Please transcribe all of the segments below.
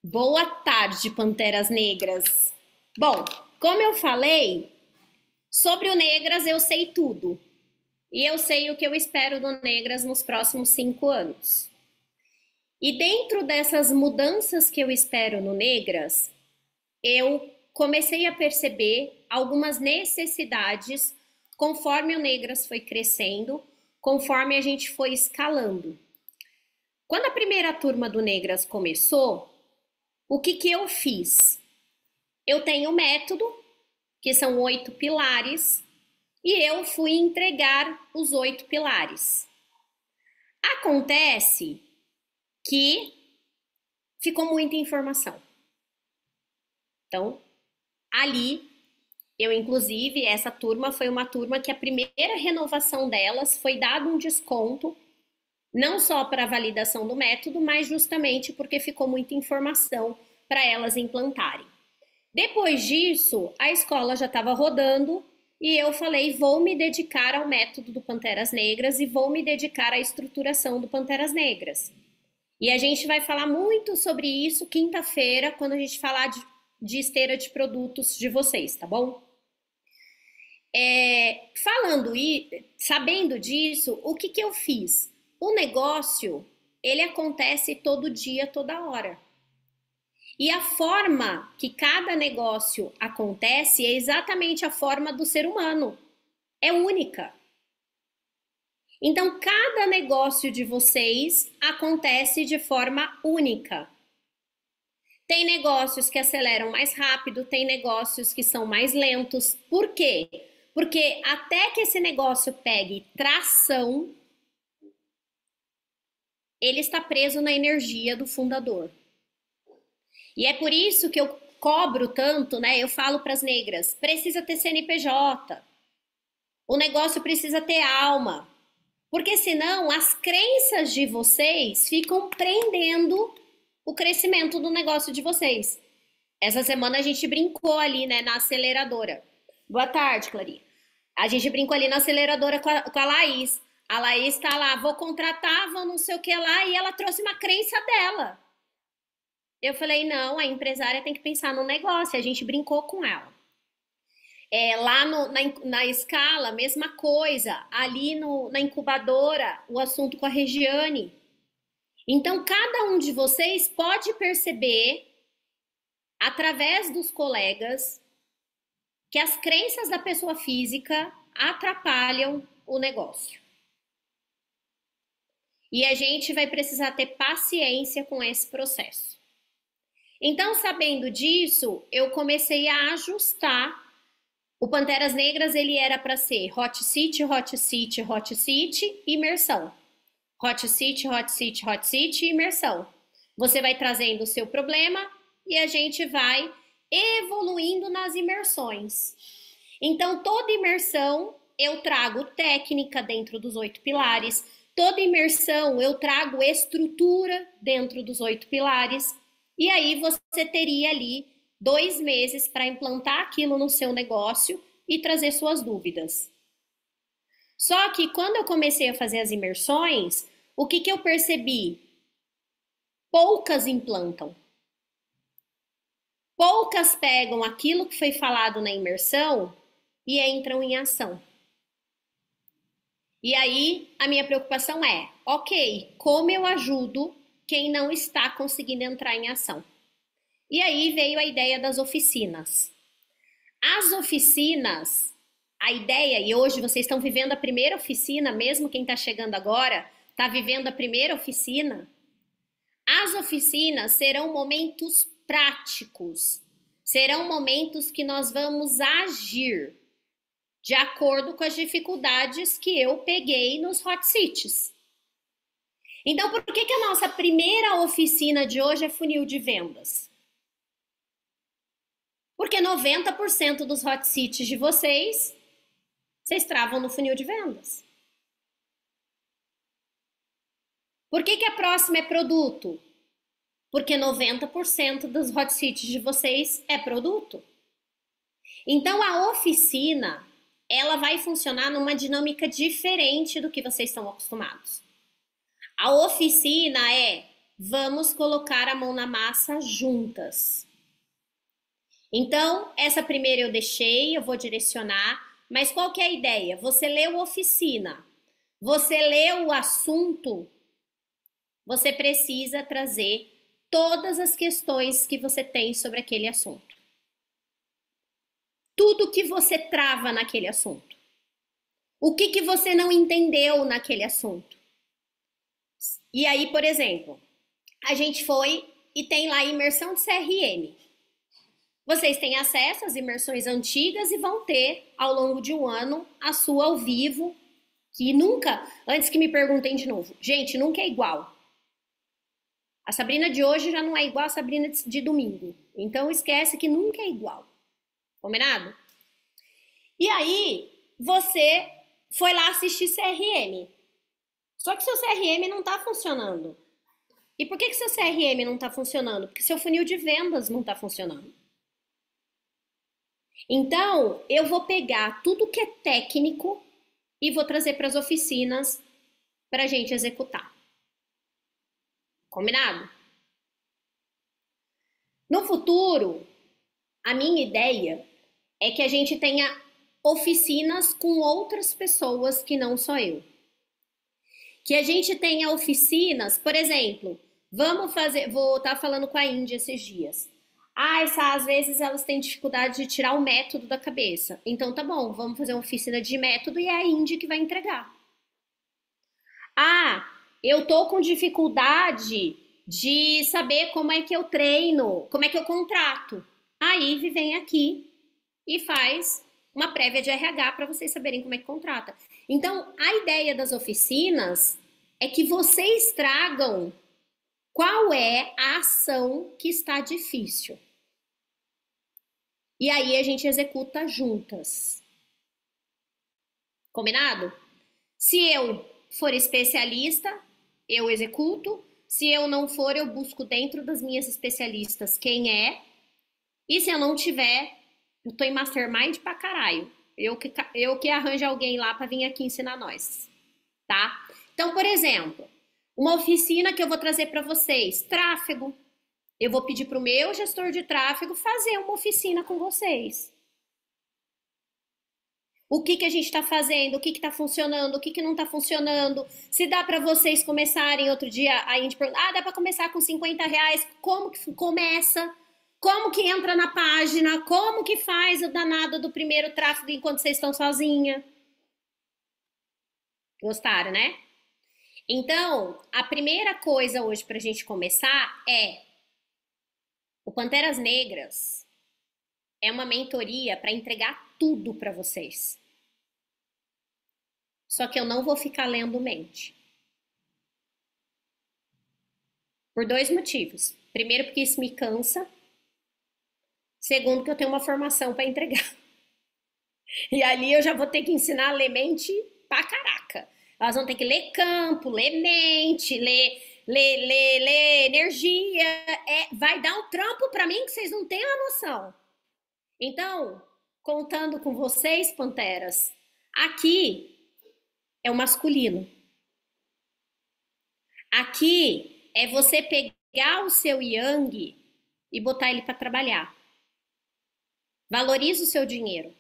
Boa tarde, Panteras Negras. Bom, como eu falei, sobre o Negras eu sei tudo. E eu sei o que eu espero do Negras nos próximos 5 anos. E dentro dessas mudanças que eu espero no Negras, eu comecei a perceber algumas necessidades conforme o Negras foi crescendo, conforme a gente foi escalando. Quando a primeira turma do Negras começou, o que eu fiz? Eu tenho um método, que são 8 pilares, e eu fui entregar os 8 pilares. Acontece que ficou muita informação. Então, ali, eu inclusive, essa turma foi uma turma que a primeira renovação delas foi dado um desconto, não só para a validação do método, mas justamente porque ficou muita informação para elas implantarem. Depois disso, a escola já estava rodando e eu falei: vou me dedicar ao método do Panteras Negras e vou me dedicar à estruturação do Panteras Negras. E a gente vai falar muito sobre isso quinta-feira, quando a gente falar de esteira de produtos de vocês, tá bom? Falando e sabendo disso, o que eu fiz? O negócio, ele acontece todo dia, toda hora. E a forma que cada negócio acontece é exatamente a forma do ser humano. É única. Então, cada negócio de vocês acontece de forma única. Tem negócios que aceleram mais rápido, tem negócios que são mais lentos. Por quê? Porque até que esse negócio pegue tração, ele está preso na energia do fundador. E é por isso que eu cobro tanto, né? Eu falo para as negras, precisa ter CNPJ. O negócio precisa ter alma. Porque senão as crenças de vocês ficam prendendo o crescimento do negócio de vocês. Essa semana a gente brincou ali, né, na aceleradora. Boa tarde, Clarinha. A gente brincou ali na aceleradora com a Laís. A Laís tá lá, vou contratar, vou não sei o que lá, e ela trouxe uma crença dela. Eu falei, não, a empresária tem que pensar no negócio. A gente brincou com ela. Lá na escala, mesma coisa. Ali na incubadora, o assunto com a Regiane. Então, cada um de vocês pode perceber, através dos colegas, que as crenças da pessoa física atrapalham o negócio. E a gente vai precisar ter paciência com esse processo. Então, sabendo disso, eu comecei a ajustar. O Panteras Negras, ele era para ser Hot City, Hot City, Hot City, imersão. Hot City, Hot City, Hot City, imersão. Você vai trazendo o seu problema e a gente vai evoluindo nas imersões. Então, toda imersão eu trago técnica dentro dos 8 pilares, toda imersão eu trago estrutura dentro dos 8 pilares, e aí você teria ali 2 meses para implantar aquilo no seu negócio e trazer suas dúvidas. Só que quando eu comecei a fazer as imersões, o que eu percebi? Poucas implantam. Poucas pegam aquilo que foi falado na imersão e entram em ação. E aí a minha preocupação é, ok, como eu ajudo quem não está conseguindo entrar em ação? E aí veio a ideia das oficinas. As oficinas, a ideia, e hoje vocês estão vivendo a primeira oficina, mesmo quem está chegando agora, está vivendo a primeira oficina. As oficinas serão momentos práticos, serão momentos que nós vamos agir de acordo com as dificuldades que eu peguei nos hot cities. Então, por que a nossa primeira oficina de hoje é funil de vendas? Porque 90% dos hot cities de vocês travam no funil de vendas. Por que a próxima é produto? Porque 90% dos hot cities de vocês é produto. Então, a oficina, ela vai funcionar numa dinâmica diferente do que vocês estão acostumados. A oficina é vamos colocar a mão na massa juntas. Então, essa primeira eu deixei, eu vou direcionar, mas qual que é a ideia? Você leu oficina, você leu o assunto, você precisa trazer todas as questões que você tem sobre aquele assunto. Tudo que você trava naquele assunto. O que você não entendeu naquele assunto. E aí, por exemplo, a gente foi e tem lá a imersão de CRM. Vocês têm acesso às imersões antigas e vão ter, ao longo de um ano, a sua ao vivo, que nunca, antes que me perguntem de novo, gente, nunca é igual. A Sabrina de hoje já não é igual a Sabrina de domingo. Então esquece que nunca é igual. Combinado? E aí, você foi lá assistir CRM. Só que seu CRM não está funcionando. E por que seu CRM não está funcionando? Porque seu funil de vendas não está funcionando. Então, eu vou pegar tudo que é técnico e vou trazer para as oficinas para a gente executar. Combinado? No futuro, a minha ideia é que a gente tenha oficinas com outras pessoas que não só eu. Que a gente tenha oficinas, por exemplo, vou estar falando com a Índia esses dias. Às vezes elas têm dificuldade de tirar o método da cabeça. Então tá bom, vamos fazer uma oficina de método e é a Índia que vai entregar. Eu tô com dificuldade de saber como é que eu treino, como é que eu contrato. Aí vem aqui e faz uma prévia de RH para vocês saberem como é que contrata. Então, a ideia das oficinas é que vocês tragam qual é a ação que está difícil. E aí a gente executa juntas. Combinado? Se eu for especialista, eu executo. Se eu não for, eu busco dentro das minhas especialistas quem é. E se eu não tiver, eu tô em mastermind pra caralho. Eu que arranjo alguém lá pra vir aqui ensinar nós, tá? Então, por exemplo, uma oficina que eu vou trazer para vocês, tráfego. Eu vou pedir pro meu gestor de tráfego fazer uma oficina com vocês. O que a gente está fazendo, o que está funcionando, o que não está funcionando. Se dá para vocês começarem outro dia, a gente pergunta, dá para começar com R$50, como que começa? Como que entra na página? Como que faz o danado do primeiro tráfego enquanto vocês estão sozinha? Gostaram, né? Então, a primeira coisa hoje para a gente começar é o Panteras Negras é uma mentoria para entregar tudo para vocês. Só que eu não vou ficar lendo mente. Por dois motivos. Primeiro, porque isso me cansa. Segundo, que eu tenho uma formação para entregar. E ali eu já vou ter que ensinar a ler mente pra caraca. Elas vão ter que ler campo, ler mente, ler energia. Vai dar um trampo para mim que vocês não têm a noção. Então, contando com vocês, Panteras, aqui é o masculino. Aqui é você pegar o seu yang e botar ele para trabalhar. Valoriza o seu dinheiro.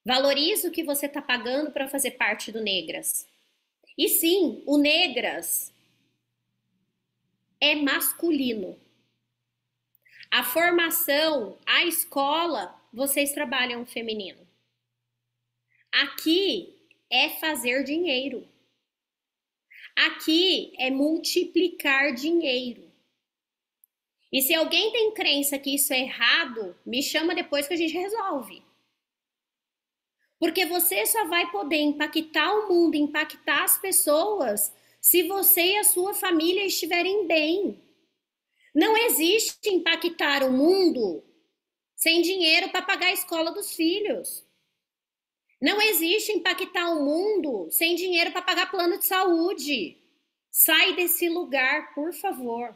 Valoriza o que você está pagando para fazer parte do Negras. E sim, o Negras é masculino. A formação, a escola, vocês trabalham feminino. Aqui é fazer dinheiro. Aqui é multiplicar dinheiro. E se alguém tem crença que isso é errado, me chama depois que a gente resolve. Porque você só vai poder impactar o mundo, impactar as pessoas, se você e a sua família estiverem bem. Não existe impactar o mundo sem dinheiro para pagar a escola dos filhos. Não existe impactar o mundo sem dinheiro para pagar plano de saúde. Sai desse lugar, por favor.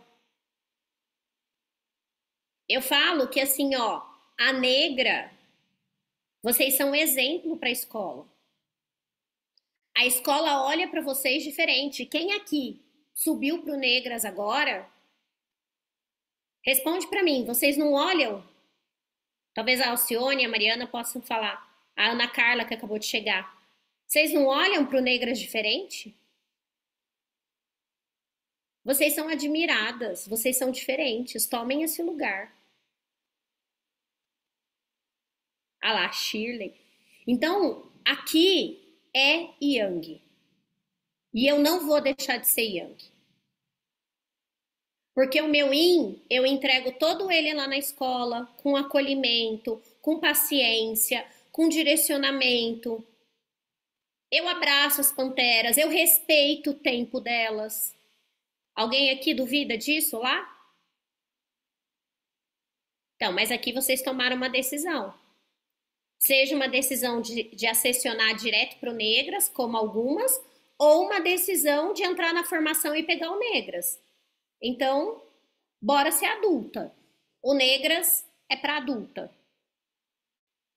Eu falo que assim, a negra, vocês são um exemplo para a escola. A escola olha para vocês diferente. Quem aqui subiu para o Negras agora Responde para mim, vocês não olham? Talvez a Alcione e a Mariana possam falar. A Ana Carla, que acabou de chegar. Vocês não olham para o Negras diferente? Vocês são admiradas, vocês são diferentes. Tomem esse lugar. Ah lá, Shirley. Então, aqui é Yang. E eu não vou deixar de ser Yang. Porque o meu Yin, eu entrego todo ele lá na escola, com acolhimento, com paciência, com direcionamento. Eu abraço as panteras, eu respeito o tempo delas. Alguém aqui duvida disso lá? Então, mas aqui vocês tomaram uma decisão. Seja uma decisão de acessionar direto para o Negras, como algumas, ou uma decisão de entrar na formação e pegar o Negras. Então, bora ser adulta. O Negras é para adulta.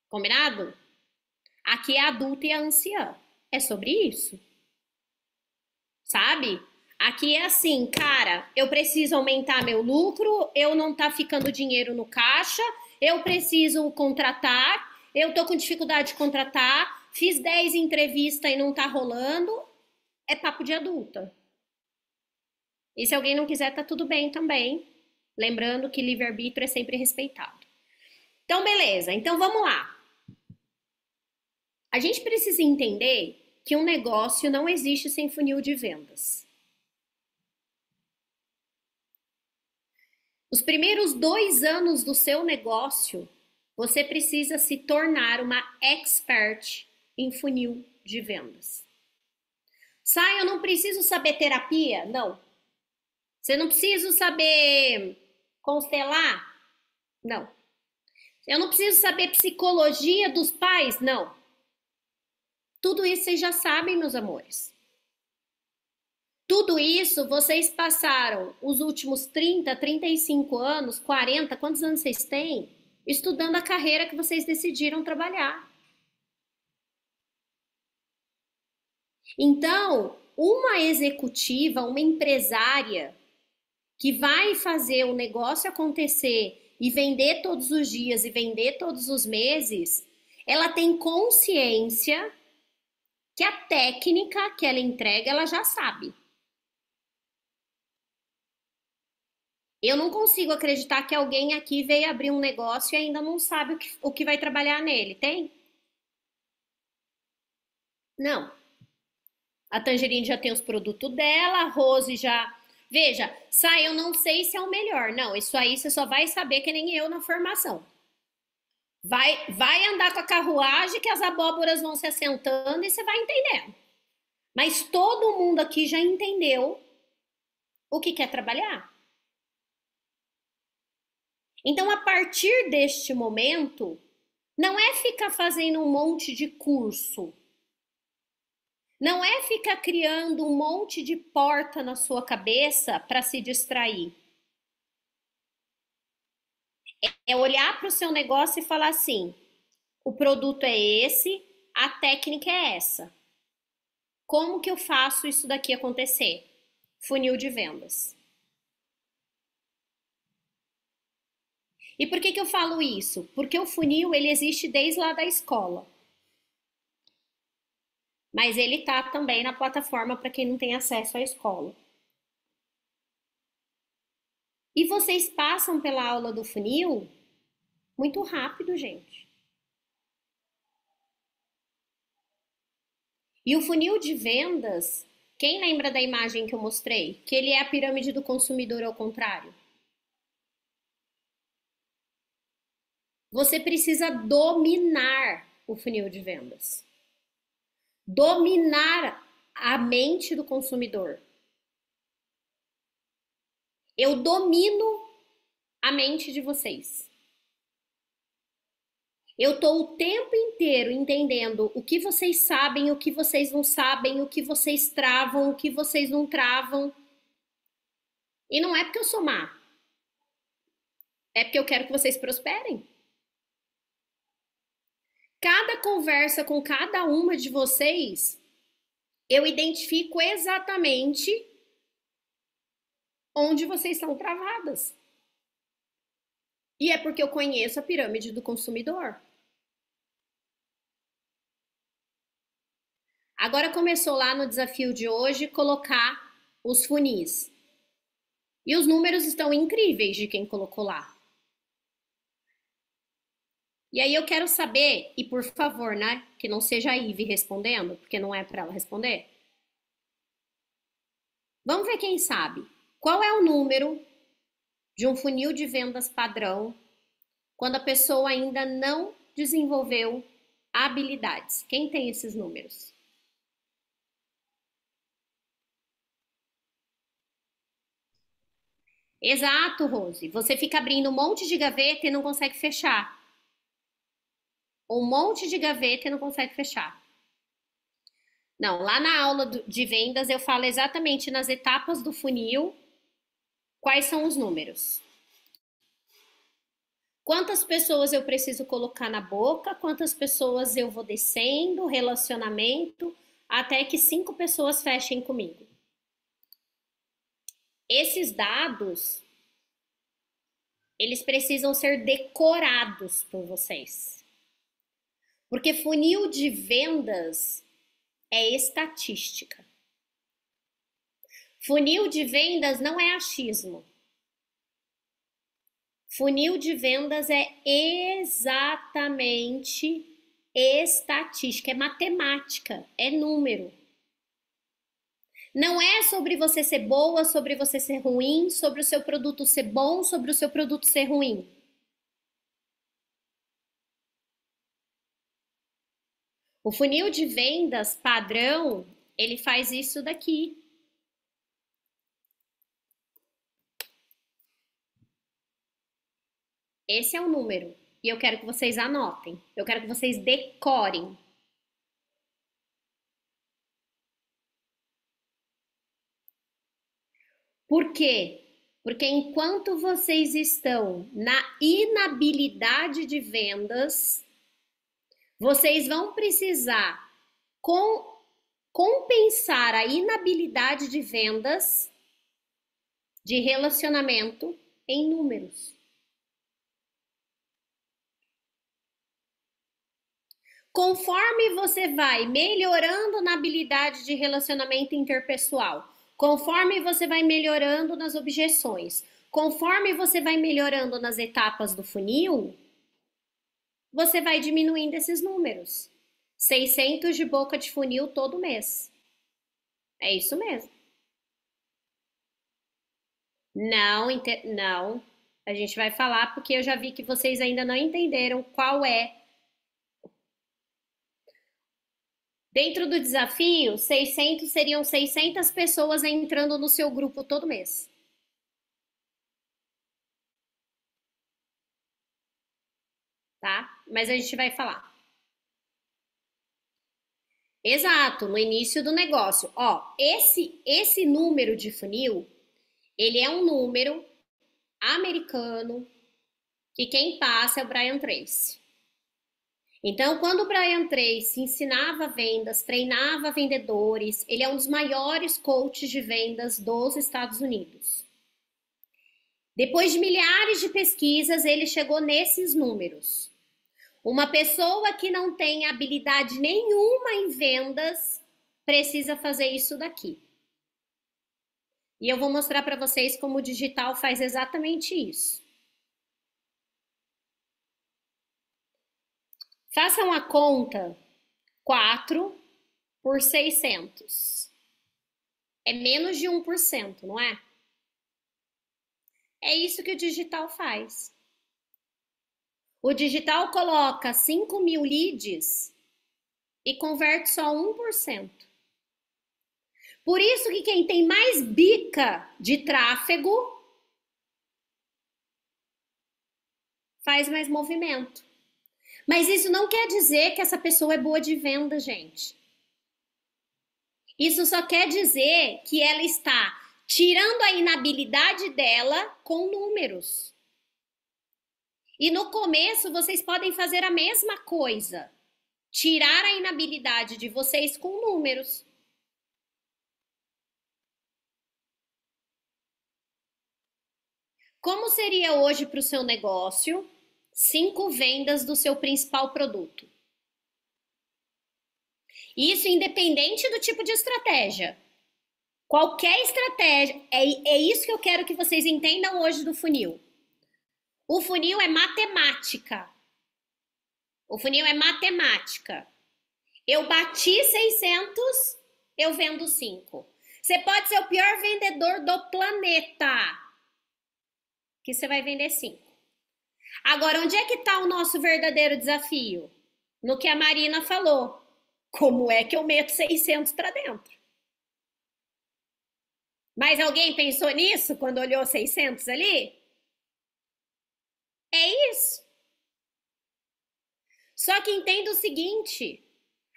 Combinado? Aqui é a adulta e a anciã. É sobre isso. Sabe? Aqui é assim, cara, eu preciso aumentar meu lucro, eu não tá ficando dinheiro no caixa, eu preciso contratar, eu tô com dificuldade de contratar, fiz 10 entrevistas e não tá rolando. É papo de adulta. E se alguém não quiser, tá tudo bem também. Lembrando que livre-arbítrio é sempre respeitado. Então, beleza. Então, vamos lá. A gente precisa entender que um negócio não existe sem funil de vendas. Os primeiros 2 anos do seu negócio, você precisa se tornar uma expert em funil de vendas. Sai, eu não preciso saber terapia? Não. Você não precisa saber constelar? Não. Eu não preciso saber psicologia dos pais? Não. Tudo isso vocês já sabem, meus amores. Tudo isso vocês passaram os últimos 30, 35 anos, 40, quantos anos vocês têm? Estudando a carreira que vocês decidiram trabalhar. Então, uma executiva, uma empresária que vai fazer o negócio acontecer e vender todos os dias e vender todos os meses, ela tem consciência que a técnica que ela entrega, ela já sabe. Eu não consigo acreditar que alguém aqui veio abrir um negócio e ainda não sabe o que vai trabalhar nele, tem? Não. A Tangerine já tem os produtos dela, a Rose já... Veja, Sai, eu não sei se é o melhor. Não, isso aí você só vai saber que nem eu na formação. Vai andar com a carruagem que as abóboras vão se assentando e você vai entendendo. Mas todo mundo aqui já entendeu o que quer trabalhar. Então, a partir deste momento, não é ficar fazendo um monte de curso. Não é ficar criando um monte de porta na sua cabeça para se distrair. É olhar para o seu negócio e falar assim: o produto é esse, a técnica é essa. Como que eu faço isso daqui acontecer? Funil de vendas. E por que eu falo isso? Porque o funil ele existe desde lá da escola. Mas ele tá também na plataforma para quem não tem acesso à escola. E vocês passam pela aula do funil muito rápido, gente. E o funil de vendas, quem lembra da imagem que eu mostrei? Que ele é a pirâmide do consumidor ao contrário. Você precisa dominar o funil de vendas. Dominar a mente do consumidor. Eu domino a mente de vocês. Eu tô o tempo inteiro entendendo o que vocês sabem, o que vocês não sabem, o que vocês travam, o que vocês não travam. E não é porque eu sou má. É porque eu quero que vocês prosperem. Cada conversa com cada uma de vocês, eu identifico exatamente onde vocês estão travadas. E é porque eu conheço a pirâmide do consumidor. Agora começou lá no desafio de hoje colocar os funis. E os números estão incríveis de quem colocou lá. E aí eu quero saber, e por favor, né, que não seja a Ive respondendo, porque não é para ela responder. Vamos ver quem sabe. Qual é o número de um funil de vendas padrão quando a pessoa ainda não desenvolveu habilidades? Quem tem esses números? Exato, Rose. Você fica abrindo um monte de gaveta e não consegue fechar. Um monte de gaveta e não consegue fechar. Não, lá na aula de vendas eu falo exatamente nas etapas do funil quais são os números. Quantas pessoas eu preciso colocar na boca, quantas pessoas eu vou descendo, relacionamento, até que 5 pessoas fechem comigo. Esses dados, eles precisam ser decorados por vocês. Porque funil de vendas é estatística. Funil de vendas não é achismo. Funil de vendas é exatamente estatística, é matemática, é número. Não é sobre você ser boa, sobre você ser ruim, sobre o seu produto ser bom, sobre o seu produto ser ruim. O funil de vendas padrão, ele faz isso daqui. Esse é o número. E eu quero que vocês anotem. Eu quero que vocês decorem. Por quê? Porque enquanto vocês estão na inabilidade de vendas, vocês vão precisar compensar a inabilidade de vendas de relacionamento em números. Conforme você vai melhorando na habilidade de relacionamento interpessoal, conforme você vai melhorando nas objeções, conforme você vai melhorando nas etapas do funil, você vai diminuindo esses números. 600 de boca de funil todo mês. É isso mesmo. Não, não. A gente vai falar porque eu já vi que vocês ainda não entenderam qual é. Dentro do desafio, 600 seriam 600 pessoas entrando no seu grupo todo mês. Tá? Mas a gente vai falar. Exato, no início do negócio. Ó, esse número de funil, ele é um número americano que quem passa é o Brian Tracy. Então, quando o Brian Tracy ensinava vendas, treinava vendedores, ele é um dos maiores coaches de vendas dos Estados Unidos. Depois de milhares de pesquisas, ele chegou nesses números. Uma pessoa que não tem habilidade nenhuma em vendas precisa fazer isso daqui. E eu vou mostrar para vocês como o digital faz exatamente isso. Façam a conta 4 por 600. É menos de 1%, não é? É isso que o digital faz. O digital coloca 5.000 leads e converte só 1%. Por isso que quem tem mais bica de tráfego faz mais movimento. Mas isso não quer dizer que essa pessoa é boa de venda, gente. Isso só quer dizer que ela está tirando a inabilidade dela com números. E no começo vocês podem fazer a mesma coisa. Tirar a inabilidade de vocês com números. Como seria hoje para o seu negócio 5 vendas do seu principal produto? Isso independente do tipo de estratégia. Qualquer estratégia, é isso que eu quero que vocês entendam hoje do funil. O funil é matemática. O funil é matemática. Eu bati 600, eu vendo 5. Você pode ser o pior vendedor do planeta, que você vai vender 5. Agora, onde é que está o nosso verdadeiro desafio? No que a Marina falou. Como é que eu meto 600 para dentro? Mas alguém pensou nisso quando olhou 600 ali? É isso. Só que entenda o seguinte,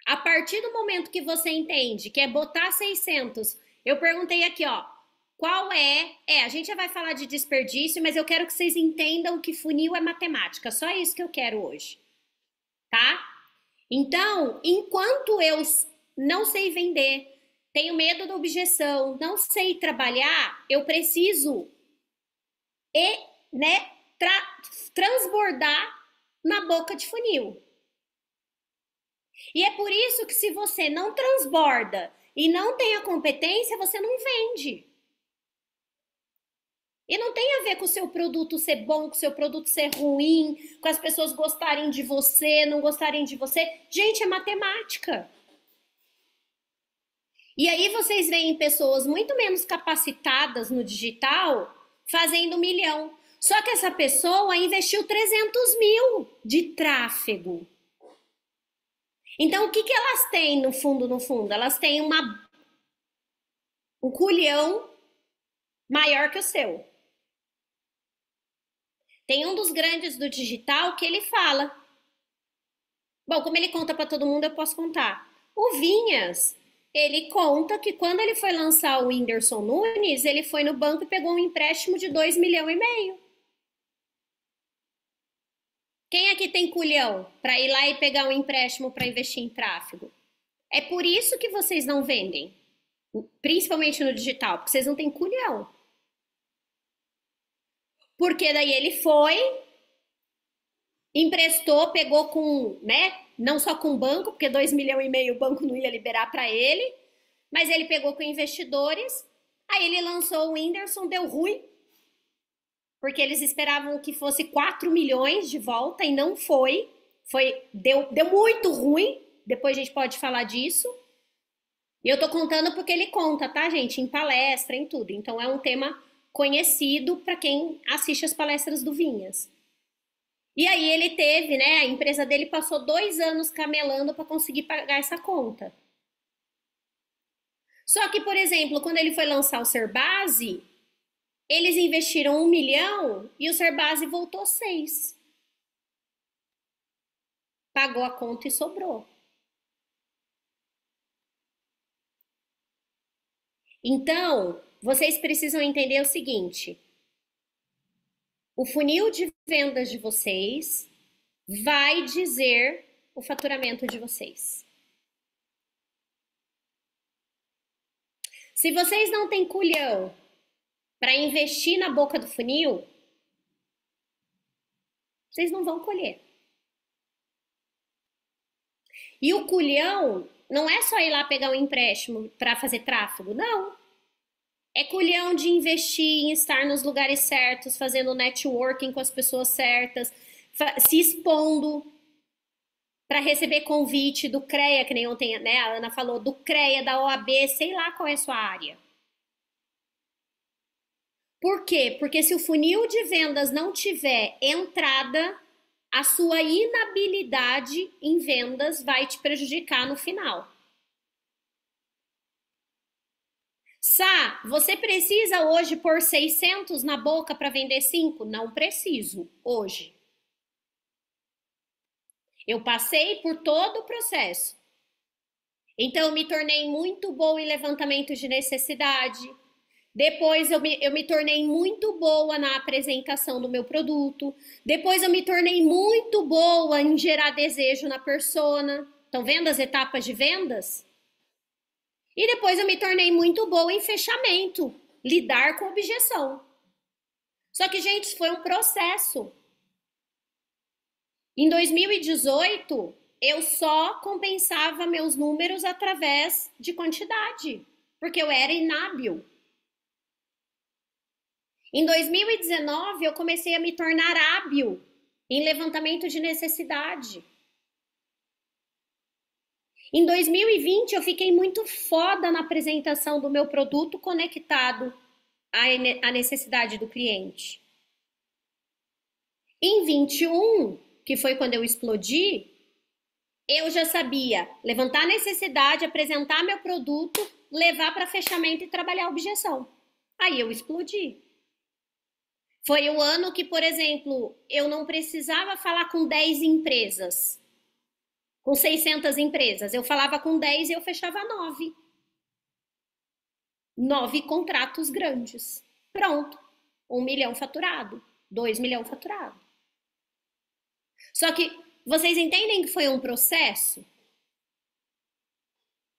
a partir do momento que você entende que é botar 600, eu perguntei aqui, ó, qual a gente já vai falar de desperdício, mas eu quero que vocês entendam que funil é matemática, só isso que eu quero hoje, tá? Então, enquanto eu não sei vender, tenho medo da objeção, não sei trabalhar, eu preciso transbordar na boca de funil. E é por isso que se você não transborda e não tem a competência, você não vende. E não tem a ver com o seu produto ser bom, com o seu produto ser ruim, com as pessoas gostarem de você, não gostarem de você. Gente, é matemática. E aí vocês veem pessoas muito menos capacitadas no digital fazendo 1 milhão. Só que essa pessoa investiu 300 mil de tráfego. Então, o que elas têm no fundo, Elas têm um culhão maior que o seu. Tem um dos grandes do digital que ele fala. Bom, como ele conta para todo mundo, eu posso contar. O Vinhas, ele conta que quando ele foi lançar o Whindersson Nunes, ele foi no banco e pegou um empréstimo de 2,5 milhões. Quem aqui tem culhão para ir lá e pegar um empréstimo para investir em tráfego? É por isso que vocês não vendem, principalmente no digital, porque vocês não têm culhão. Porque daí ele foi, emprestou, pegou com, não só com o banco, porque 2,5 milhões o banco não ia liberar para ele, mas ele pegou com investidores, aí ele lançou o Whindersson, deu ruim, porque eles esperavam que fosse 4 milhões de volta e não foi. Deu muito ruim, depois a gente pode falar disso. E eu tô contando porque ele conta, tá, gente? Em palestra, em tudo. Então é um tema conhecido para quem assiste as palestras do Vinhas. E aí ele teve, a empresa dele passou 2 anos camelando para conseguir pagar essa conta. Só que, por exemplo, quando ele foi lançar o Serbase, eles investiram 1 milhão e o Serbase voltou 6. Pagou a conta e sobrou. Então, vocês precisam entender o seguinte: o funil de vendas de vocês vai dizer o faturamento de vocês. Se vocês não têm culhão para investir na boca do funil, vocês não vão colher. E o culhão não é só ir lá pegar um empréstimo para fazer tráfego, não. É culhão de investir em estar nos lugares certos, fazendo networking com as pessoas certas, se expondo para receber convite do CREA, que nem ontem, a Ana falou, do CREA, da OAB, sei lá qual é a sua área. Por quê? Porque se o funil de vendas não tiver entrada, a sua inabilidade em vendas vai te prejudicar no final. Sá, você precisa hoje pôr 600 na boca para vender 5? Não preciso, hoje. Eu passei por todo o processo. Então, eu me tornei muito boa em levantamento de necessidade. Depois, eu me tornei muito boa na apresentação do meu produto. Depois, eu me tornei muito boa em gerar desejo na persona. Estão vendo as etapas de vendas? E depois, eu me tornei muito boa em fechamento, lidar com objeção. Só que, gente, foi um processo. Em 2018, eu só compensava meus números através de quantidade, porque eu era inábil. Em 2019, eu comecei a me tornar hábil em levantamento de necessidade. Em 2020, eu fiquei muito foda na apresentação do meu produto conectado à necessidade do cliente. Em 21, que foi quando eu explodi, eu já sabia levantar a necessidade, apresentar meu produto, levar para fechamento e trabalhar a objeção. Aí eu explodi. Foi o ano que, por exemplo, eu não precisava falar com 10 empresas, com 600 empresas. Eu falava com 10 e eu fechava 9. 9 contratos grandes. Pronto. 1 milhão faturado. 2 milhões faturado. Só que vocês entendem que foi um processo?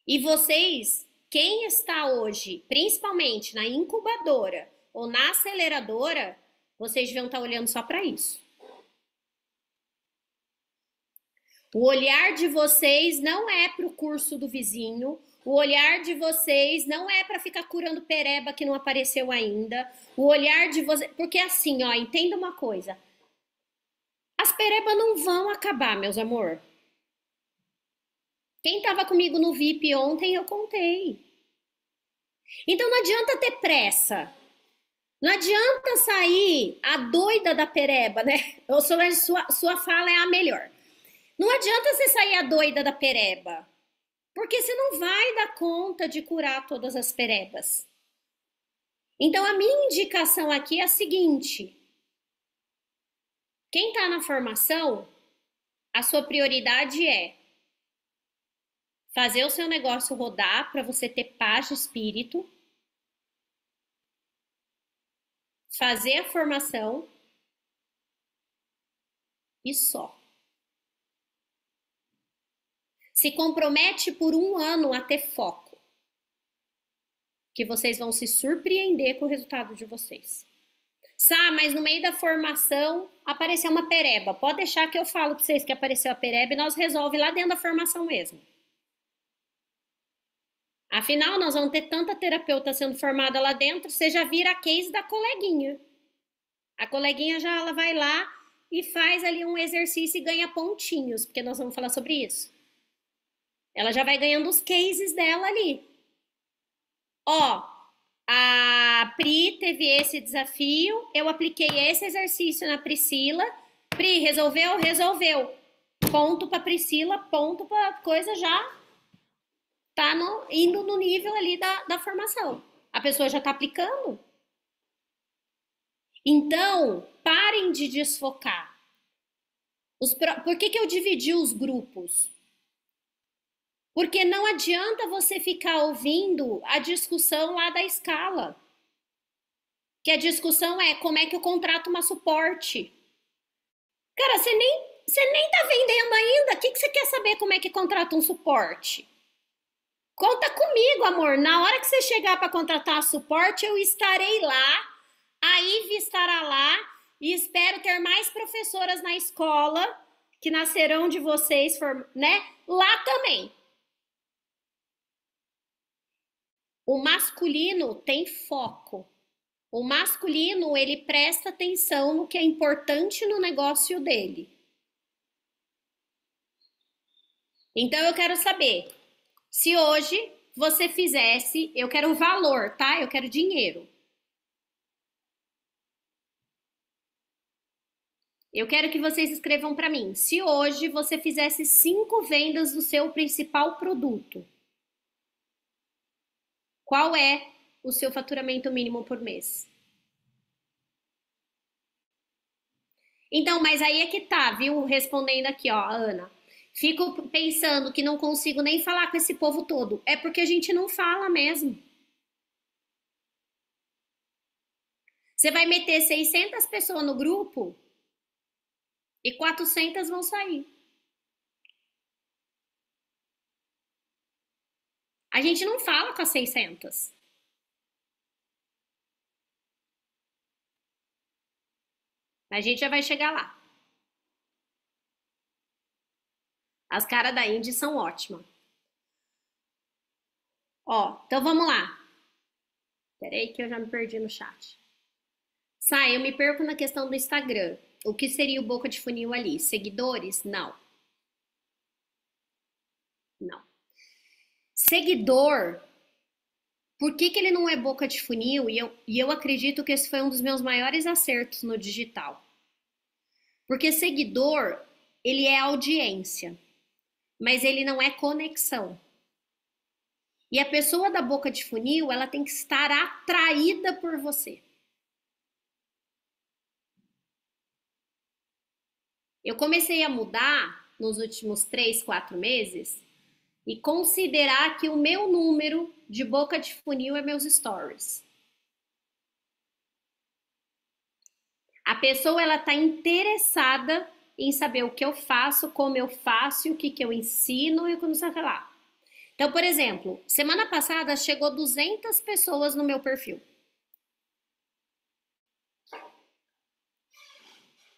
E vocês, quem está hoje, principalmente na incubadora ou na aceleradora, vocês deviam estar olhando só para isso. O olhar de vocês não é para o curso do vizinho, o olhar de vocês não é para ficar curando pereba que não apareceu ainda. O olhar de vocês. Porque assim, ó, entenda uma coisa. As perebas não vão acabar, meus amor. Quem estava comigo no VIP ontem, eu contei. Então não adianta ter pressa. Não adianta sair a doida da pereba, né? Ou sua fala é a melhor. Não adianta você sair a doida da pereba. Porque você não vai dar conta de curar todas as perebas. Então, a minha indicação aqui é a seguinte: quem está na formação, a sua prioridade é fazer o seu negócio rodar para você ter paz de espírito, fazer a formação e só. Se compromete por 1 ano a ter foco, que vocês vão se surpreender com o resultado de vocês. Sá, mas no meio da formação apareceu uma pereba. Pode deixar que eu falo para vocês que apareceu a pereba e nós resolvemos lá dentro da formação mesmo. Afinal, nós vamos ter tanta terapeuta sendo formada lá dentro, você já vira a case da coleguinha. A coleguinha já ela vai lá e faz ali um exercício e ganha pontinhos, porque nós vamos falar sobre isso. Ela já vai ganhando os cases dela ali. Ó, a Pri teve esse desafio, eu apliquei esse exercício na Priscila. Pri, resolveu? Resolveu. Ponto para Priscila, ponto para coisa já tá indo no nível ali da formação. A pessoa já tá aplicando. Então, parem de desfocar. Por que eu dividi os grupos? Porque não adianta você ficar ouvindo a discussão lá da escala. Que a discussão é como é que eu contrato uma suporte. Cara, você nem tá vendendo ainda. O que você quer saber como é que contrata um suporte? Conta comigo, amor. Na hora que você chegar para contratar suporte, eu estarei lá. A Ivy estará lá. E espero ter mais professoras na escola que nascerão de vocês, né? Lá também. O masculino tem foco. O masculino, ele presta atenção no que é importante no negócio dele. Então, eu quero saber, se hoje você fizesse, eu quero valor, tá? Eu quero dinheiro. Eu quero que vocês escrevam para mim. Se hoje você fizesse 5 vendas do seu principal produto, qual é o seu faturamento mínimo por mês? Então, mas aí é que tá, viu? Respondendo aqui, ó, Ana. Fico pensando que não consigo nem falar com esse povo todo. É porque a gente não fala mesmo. Você vai meter 600 pessoas no grupo e 400 vão sair. A gente não fala com as 600. A gente já vai chegar lá. As caras da Indy são ótimas. Ó, então vamos lá. Peraí que eu já me perdi no chat. Sai, eu me perco na questão do Instagram. O que seria o boca de funil ali? Seguidores? Não. Não. Seguidor, por que que ele não é boca de funil? E eu acredito que esse foi um dos meus maiores acertos no digital. Porque seguidor, ele é audiência, mas ele não é conexão. E a pessoa da boca de funil, ela tem que estar atraída por você. Eu comecei a mudar nos últimos 3, 4 meses e considerar que o meu número de boca de funil é meus stories. A pessoa ela está interessada em saber o que eu faço, como eu faço, o que eu ensino e como sei lá. Então, por exemplo, semana passada chegou 200 pessoas no meu perfil.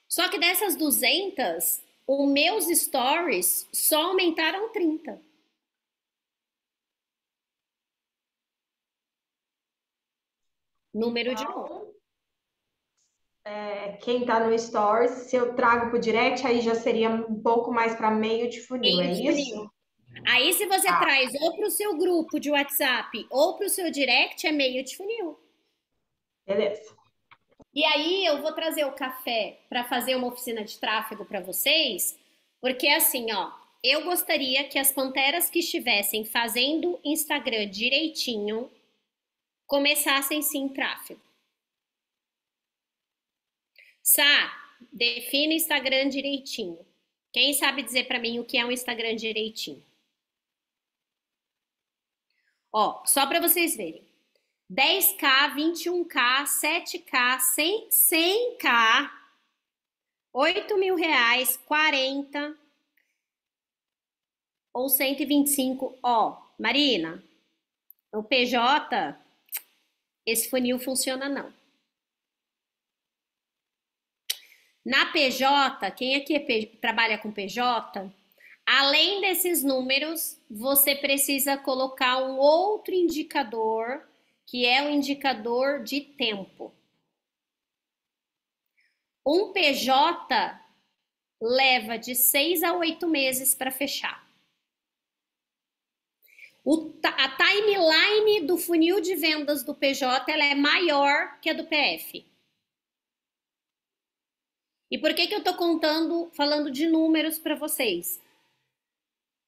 Só que dessas 200, os meus stories só aumentaram 30. Número de novo. Então, quem tá no Stories, se eu trago pro direct, aí já seria um pouco mais para meio de funil, Meio é de isso? funil. Aí, se você Tá, traz ou para o seu grupo de WhatsApp ou para o seu direct, é meio de funil. beleza. E aí, eu vou trazer o café para fazer uma oficina de tráfego para vocês, porque assim, ó, eu gostaria que as panteras que estivessem fazendo Instagram direitinho começassem sim tráfego. Sá, defina Instagram direitinho. Quem sabe dizer para mim o que é um Instagram direitinho? Ó, só para vocês verem. 10K, 21K, 7K, 100K, 8 mil reais, 40 ou 125. Ó, Marina, o PJ, esse funil funciona não. Na PJ, quem aqui trabalha com PJ, além desses números, você precisa colocar um outro indicador, que é o indicador de tempo. Um PJ leva de 6 a 8 meses para fechar. A timeline do funil de vendas do PJ ela é maior que a do PF. E por que eu estou falando de números para vocês?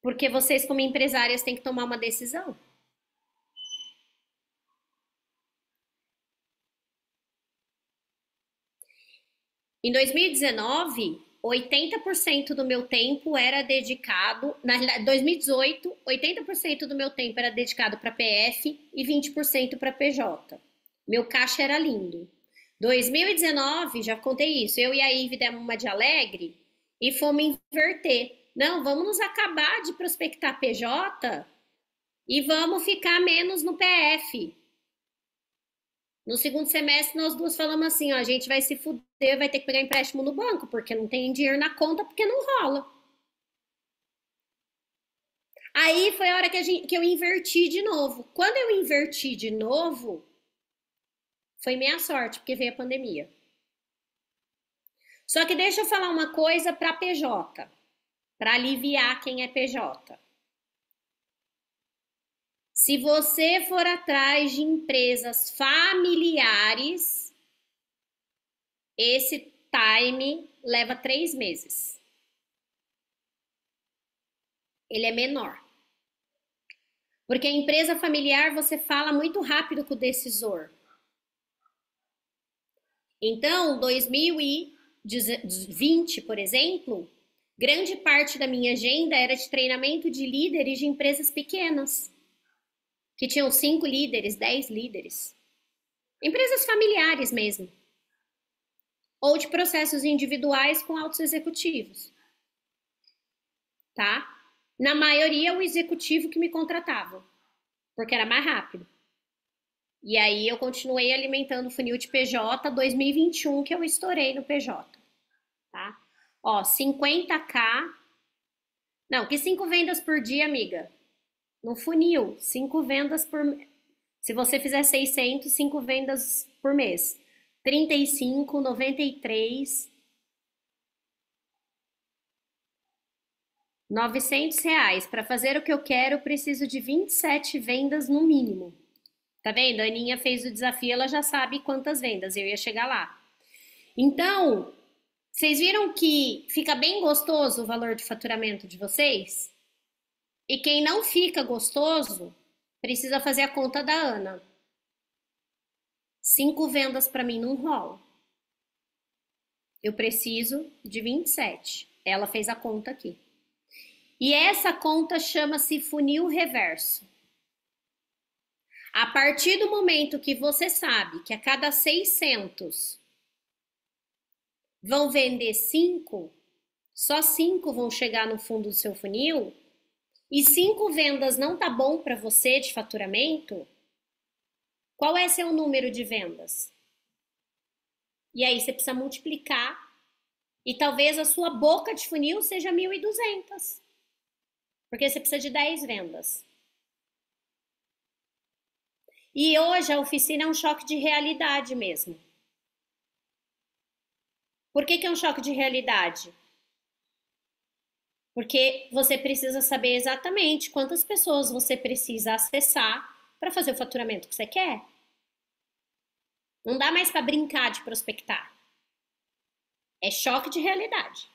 Porque vocês, como empresárias, têm que tomar uma decisão. Em 2019, 80% do meu tempo era dedicado, na realidade, 2018, 80% do meu tempo era dedicado para PF e 20% para PJ. Meu caixa era lindo. 2019, já contei isso, eu e a Ive demos uma de alegre e fomos inverter. Não, vamos nos acabar de prospectar PJ e vamos ficar menos no PF. No segundo semestre, nós duas falamos assim, ó, a gente vai se fuder, vai ter que pegar empréstimo no banco, porque não tem dinheiro na conta, porque não rola. Aí foi a hora que eu inverti de novo. Quando eu inverti de novo, foi minha sorte, porque veio a pandemia. Só que deixa eu falar uma coisa para PJ, para aliviar quem é PJ. Se você for atrás de empresas familiares, esse time leva 3 meses. Ele é menor. Porque a empresa familiar você fala muito rápido com o decisor. Então, 2020, por exemplo, grande parte da minha agenda era de treinamento de líderes de empresas pequenas, que tinham 5 líderes, 10 líderes. Empresas familiares mesmo. Ou de processos individuais com altos executivos. Tá? Na maioria, o executivo que me contratava, porque era mais rápido. E aí eu continuei alimentando o funil de PJ 2021, que eu estourei no PJ. tá? Ó, 50K. Não, que 5 vendas por dia, amiga? No funil, 5 vendas por... Se você fizer 600, 5 vendas por mês. 35, 93... R$ 900. Para fazer o que eu quero, eu preciso de 27 vendas no mínimo. Tá vendo? A Aninha fez o desafio, ela já sabe quantas vendas, eu ia chegar lá. Então, vocês viram que fica bem gostoso o valor de faturamento de vocês? E quem não fica gostoso, precisa fazer a conta da Ana. 5 vendas para mim não rola. Eu preciso de 27. Ela fez a conta aqui. E essa conta chama-se funil reverso. A partir do momento que você sabe que a cada 600 vão vender 5, só 5 vão chegar no fundo do seu funil, e 5 vendas não tá bom para você de faturamento, qual é seu número de vendas? E aí você precisa multiplicar, e talvez a sua boca de funil seja 1.200. Porque você precisa de 10 vendas. E hoje a oficina é um choque de realidade mesmo. Por que é um choque de realidade? Porque você precisa saber exatamente quantas pessoas você precisa acessar para fazer o faturamento que você quer. Não dá mais para brincar de prospectar. É choque de realidade.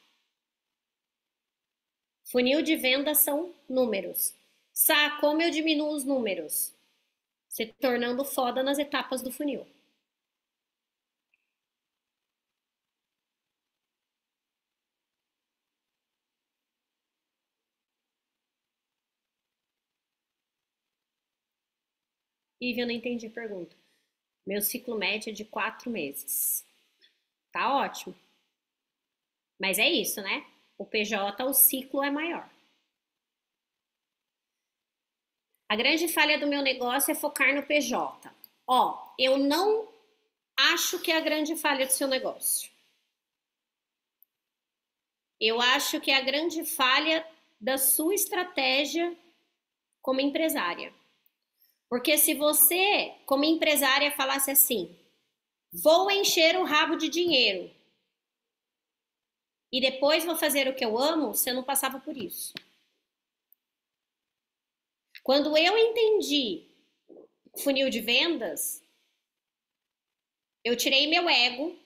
Funil de venda são números. Sá, como eu diminuo os números? Se tornando foda nas etapas do funil. Ivy, eu não entendi a pergunta. Meu ciclo médio é de 4 meses. Tá ótimo. Mas é isso, né? O PJ, o ciclo é maior. A grande falha do meu negócio é focar no PJ. Ó, eu não acho que é a grande falha do seu negócio. Eu acho que é a grande falha da sua estratégia como empresária. Porque se você, como empresária, falasse assim, vou encher o rabo de dinheiro e depois vou fazer o que eu amo, você não passava por isso. Quando eu entendi funil de vendas, eu tirei meu ego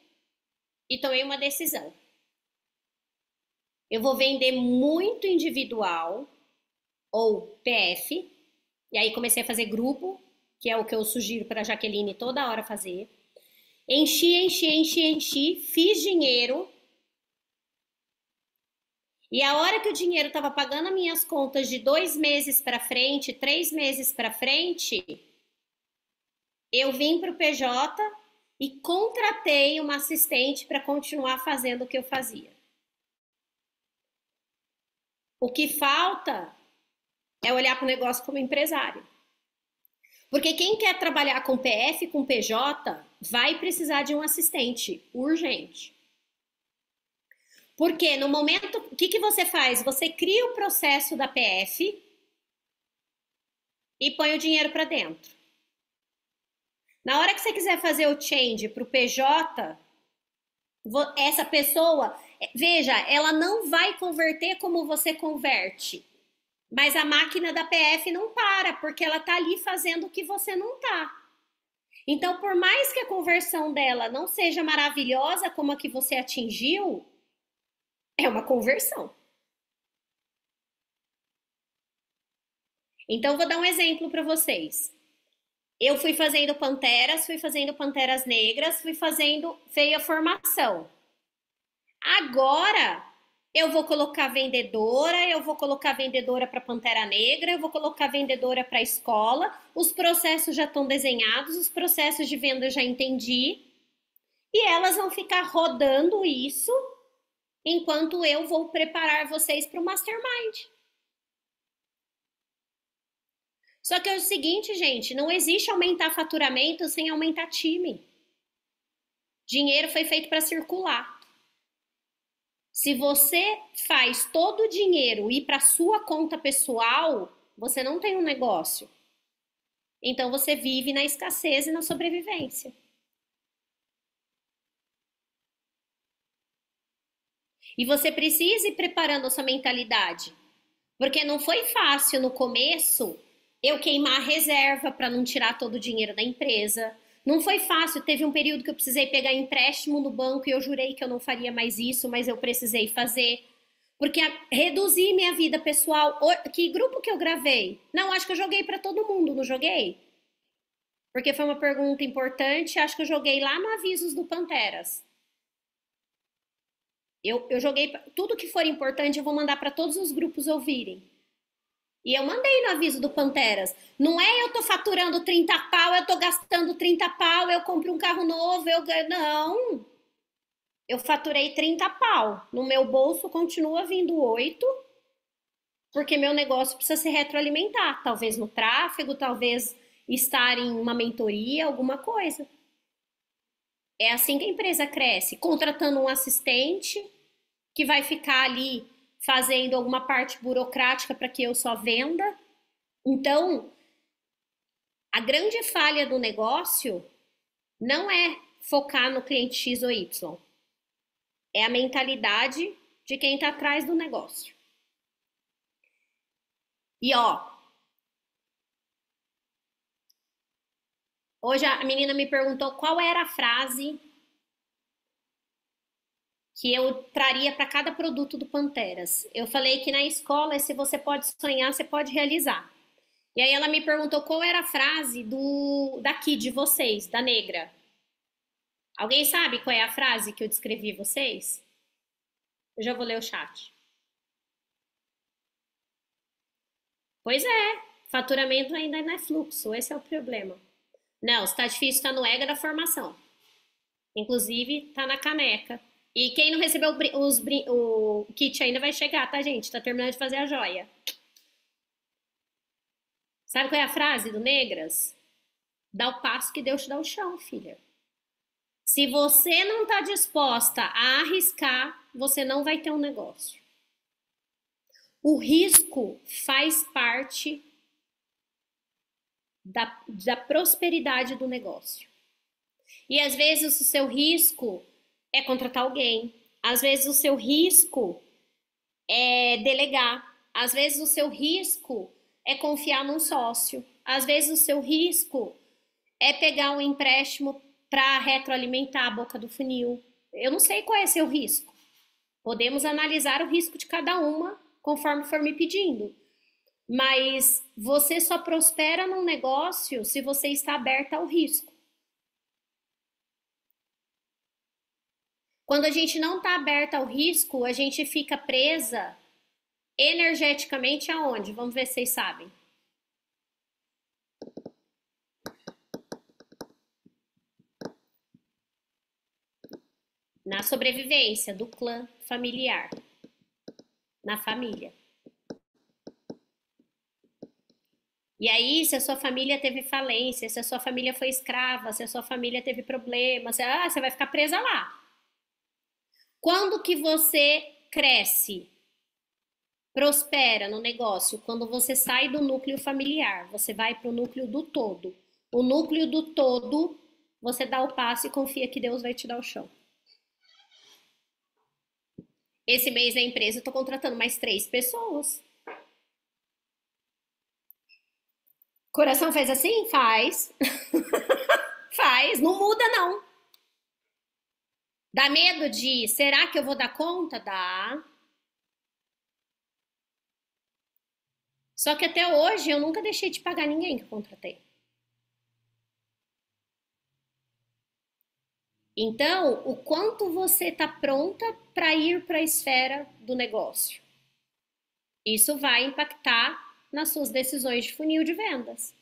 e tomei uma decisão. Eu vou vender muito individual ou PF, e aí comecei a fazer grupo, que é o que eu sugiro para a Jaqueline toda hora fazer. Enchi, fiz dinheiro. E a hora que o dinheiro estava pagando as minhas contas de 2 meses para frente, 3 meses para frente, eu vim para o PJ e contratei uma assistente para continuar fazendo o que eu fazia. O que falta é olhar para o negócio como empresário. Porque quem quer trabalhar com PF, com PJ, vai precisar de um assistente urgente. Porque no momento, o que você faz? Você cria o processo da PF e põe o dinheiro para dentro. Na hora que você quiser fazer o change para o PJ, essa pessoa, veja, ela não vai converter como você converte. Mas a máquina da PF não para, porque ela tá ali fazendo o que você não tá. Então, por mais que a conversão dela não seja maravilhosa como a que você atingiu, é uma conversão. Então, vou dar um exemplo para vocês. Eu fui fazendo panteras negras, feia formação. Agora, eu vou colocar vendedora para Pantera Negra, eu vou colocar vendedora para escola. Os processos já estão desenhados, os processos de venda eu já entendi. E elas vão ficar rodando isso enquanto eu vou preparar vocês para o Mastermind. Só que é o seguinte, gente, não existe aumentar faturamento sem aumentar time. Dinheiro foi feito para circular. Se você faz todo o dinheiro ir para sua conta pessoal, você não tem um negócio. Então você vive na escassez e na sobrevivência. E você precisa ir preparando a sua mentalidade. Porque não foi fácil no começo eu queimar a reserva para não tirar todo o dinheiro da empresa. Não foi fácil, teve um período que eu precisei pegar empréstimo no banco e eu jurei que eu não faria mais isso, mas eu precisei fazer. Porque reduzir minha vida pessoal. Que grupo que eu gravei? Não, acho que eu joguei para todo mundo, não joguei? Porque foi uma pergunta importante, acho que eu joguei lá no Avisos do Panteras. Eu joguei tudo que for importante, eu vou mandar para todos os grupos ouvirem. E eu mandei no aviso do Panteras. Não é eu tô faturando 30 pau, eu tô gastando 30 pau, eu compro um carro novo, eu ganho. Não. Eu faturei 30 pau. No meu bolso continua vindo 8, porque meu negócio precisa se retroalimentar. Talvez no tráfego, talvez estar em uma mentoria, alguma coisa. É assim que a empresa cresce, contratando um assistente que vai ficar ali fazendo alguma parte burocrática para que eu só venda. Então, a grande falha do negócio não é focar no cliente X ou Y, é a mentalidade de quem está atrás do negócio. E ó, hoje a menina me perguntou qual era a frase que eu traria para cada produto do Panteras. Eu falei que na escola, se você pode sonhar, você pode realizar. E aí ela me perguntou qual era a frase daqui de vocês, da Negra. Alguém sabe qual é a frase que eu descrevi vocês? Eu já vou ler o chat. Pois é, faturamento ainda não é fluxo, esse é o problema. Não, se tá difícil, tá no EGA da formação. Inclusive, tá na caneca. E quem não recebeu o kit ainda vai chegar, tá, gente? Tá terminando de fazer a joia. Sabe qual é a frase do Negras? Dá o passo que Deus te dá o chão, filha. Se você não tá disposta a arriscar, você não vai ter um negócio. O risco faz parte da prosperidade do negócio. E às vezes o seu risco é contratar alguém, às vezes o seu risco é delegar, às vezes o seu risco é confiar num sócio, às vezes o seu risco é pegar um empréstimo para retroalimentar a boca do funil. Eu não sei qual é seu risco. Podemos analisar o risco de cada uma conforme for me pedindo. Mas você só prospera num negócio se você está aberta ao risco. Quando a gente não está aberta ao risco, a gente fica presa energeticamente aonde? Vamos ver se vocês sabem. Na sobrevivência do clã familiar. Na família. E aí, se a sua família teve falência, se a sua família foi escrava, se a sua família teve problemas, você vai ficar presa lá. Quando que você cresce, prospera no negócio? Quando você sai do núcleo familiar, você vai para o núcleo do todo. O núcleo do todo, você dá o passo e confia que Deus vai te dar o chão. Esse mês na empresa eu tô contratando mais 3 pessoas. Coração faz assim? Faz. Faz. Não muda, não. Dá medo de, será que eu vou dar conta? Dá. Só que até hoje eu nunca deixei de pagar ninguém que eu contratei. Então, o quanto você está pronta para ir para a esfera do negócio? Isso vai impactar nas suas decisões de funil de vendas.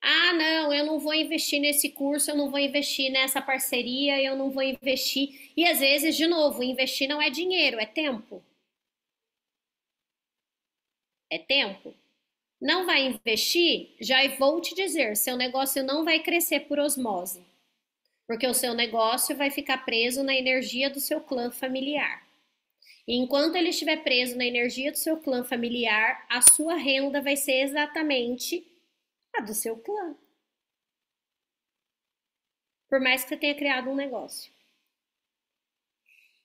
Ah, não, eu não vou investir nesse curso, eu não vou investir nessa parceria, eu não vou investir. E às vezes, de novo, investir não é dinheiro, é tempo. É tempo. Não vai investir? Já vou te dizer, seu negócio não vai crescer por osmose. Porque o seu negócio vai ficar preso na energia do seu clã familiar. E enquanto ele estiver preso na energia do seu clã familiar, a sua renda vai ser exatamente a do seu clã. Por mais que você tenha criado um negócio.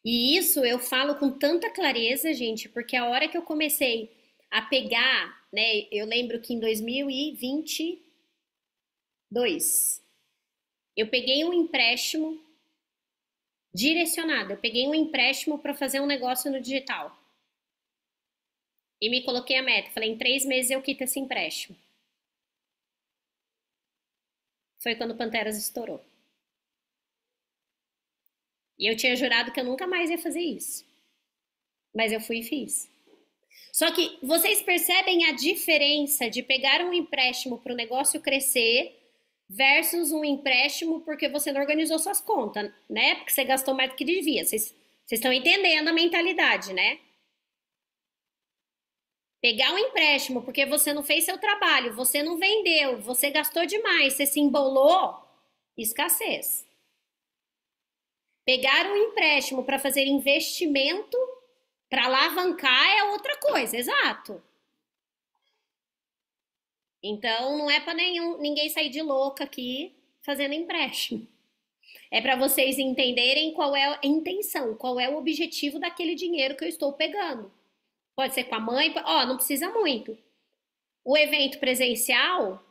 E isso eu falo com tanta clareza, gente, porque a hora que eu comecei a pegar, né, eu lembro que em 2022, eu peguei um empréstimo direcionado, eu peguei um empréstimo para fazer um negócio no digital. E me coloquei a meta, falei, em 3 meses eu quito esse empréstimo. Foi quando o Panteras estourou. E eu tinha jurado que eu nunca mais ia fazer isso. Mas eu fui e fiz. Só que vocês percebem a diferença de pegar um empréstimo para o negócio crescer versus um empréstimo porque você não organizou suas contas, né? Porque você gastou mais do que devia. Vocês estão entendendo a mentalidade, né? Pegar um empréstimo porque você não fez seu trabalho, você não vendeu, você gastou demais, você se embolou, escassez. Pegar um empréstimo para fazer investimento, para alavancar é outra coisa, exato. Então não é para ninguém sair de louca aqui fazendo empréstimo. É para vocês entenderem qual é a intenção, qual é o objetivo daquele dinheiro que eu estou pegando. Pode ser com a mãe, ó, não precisa muito. O evento presencial,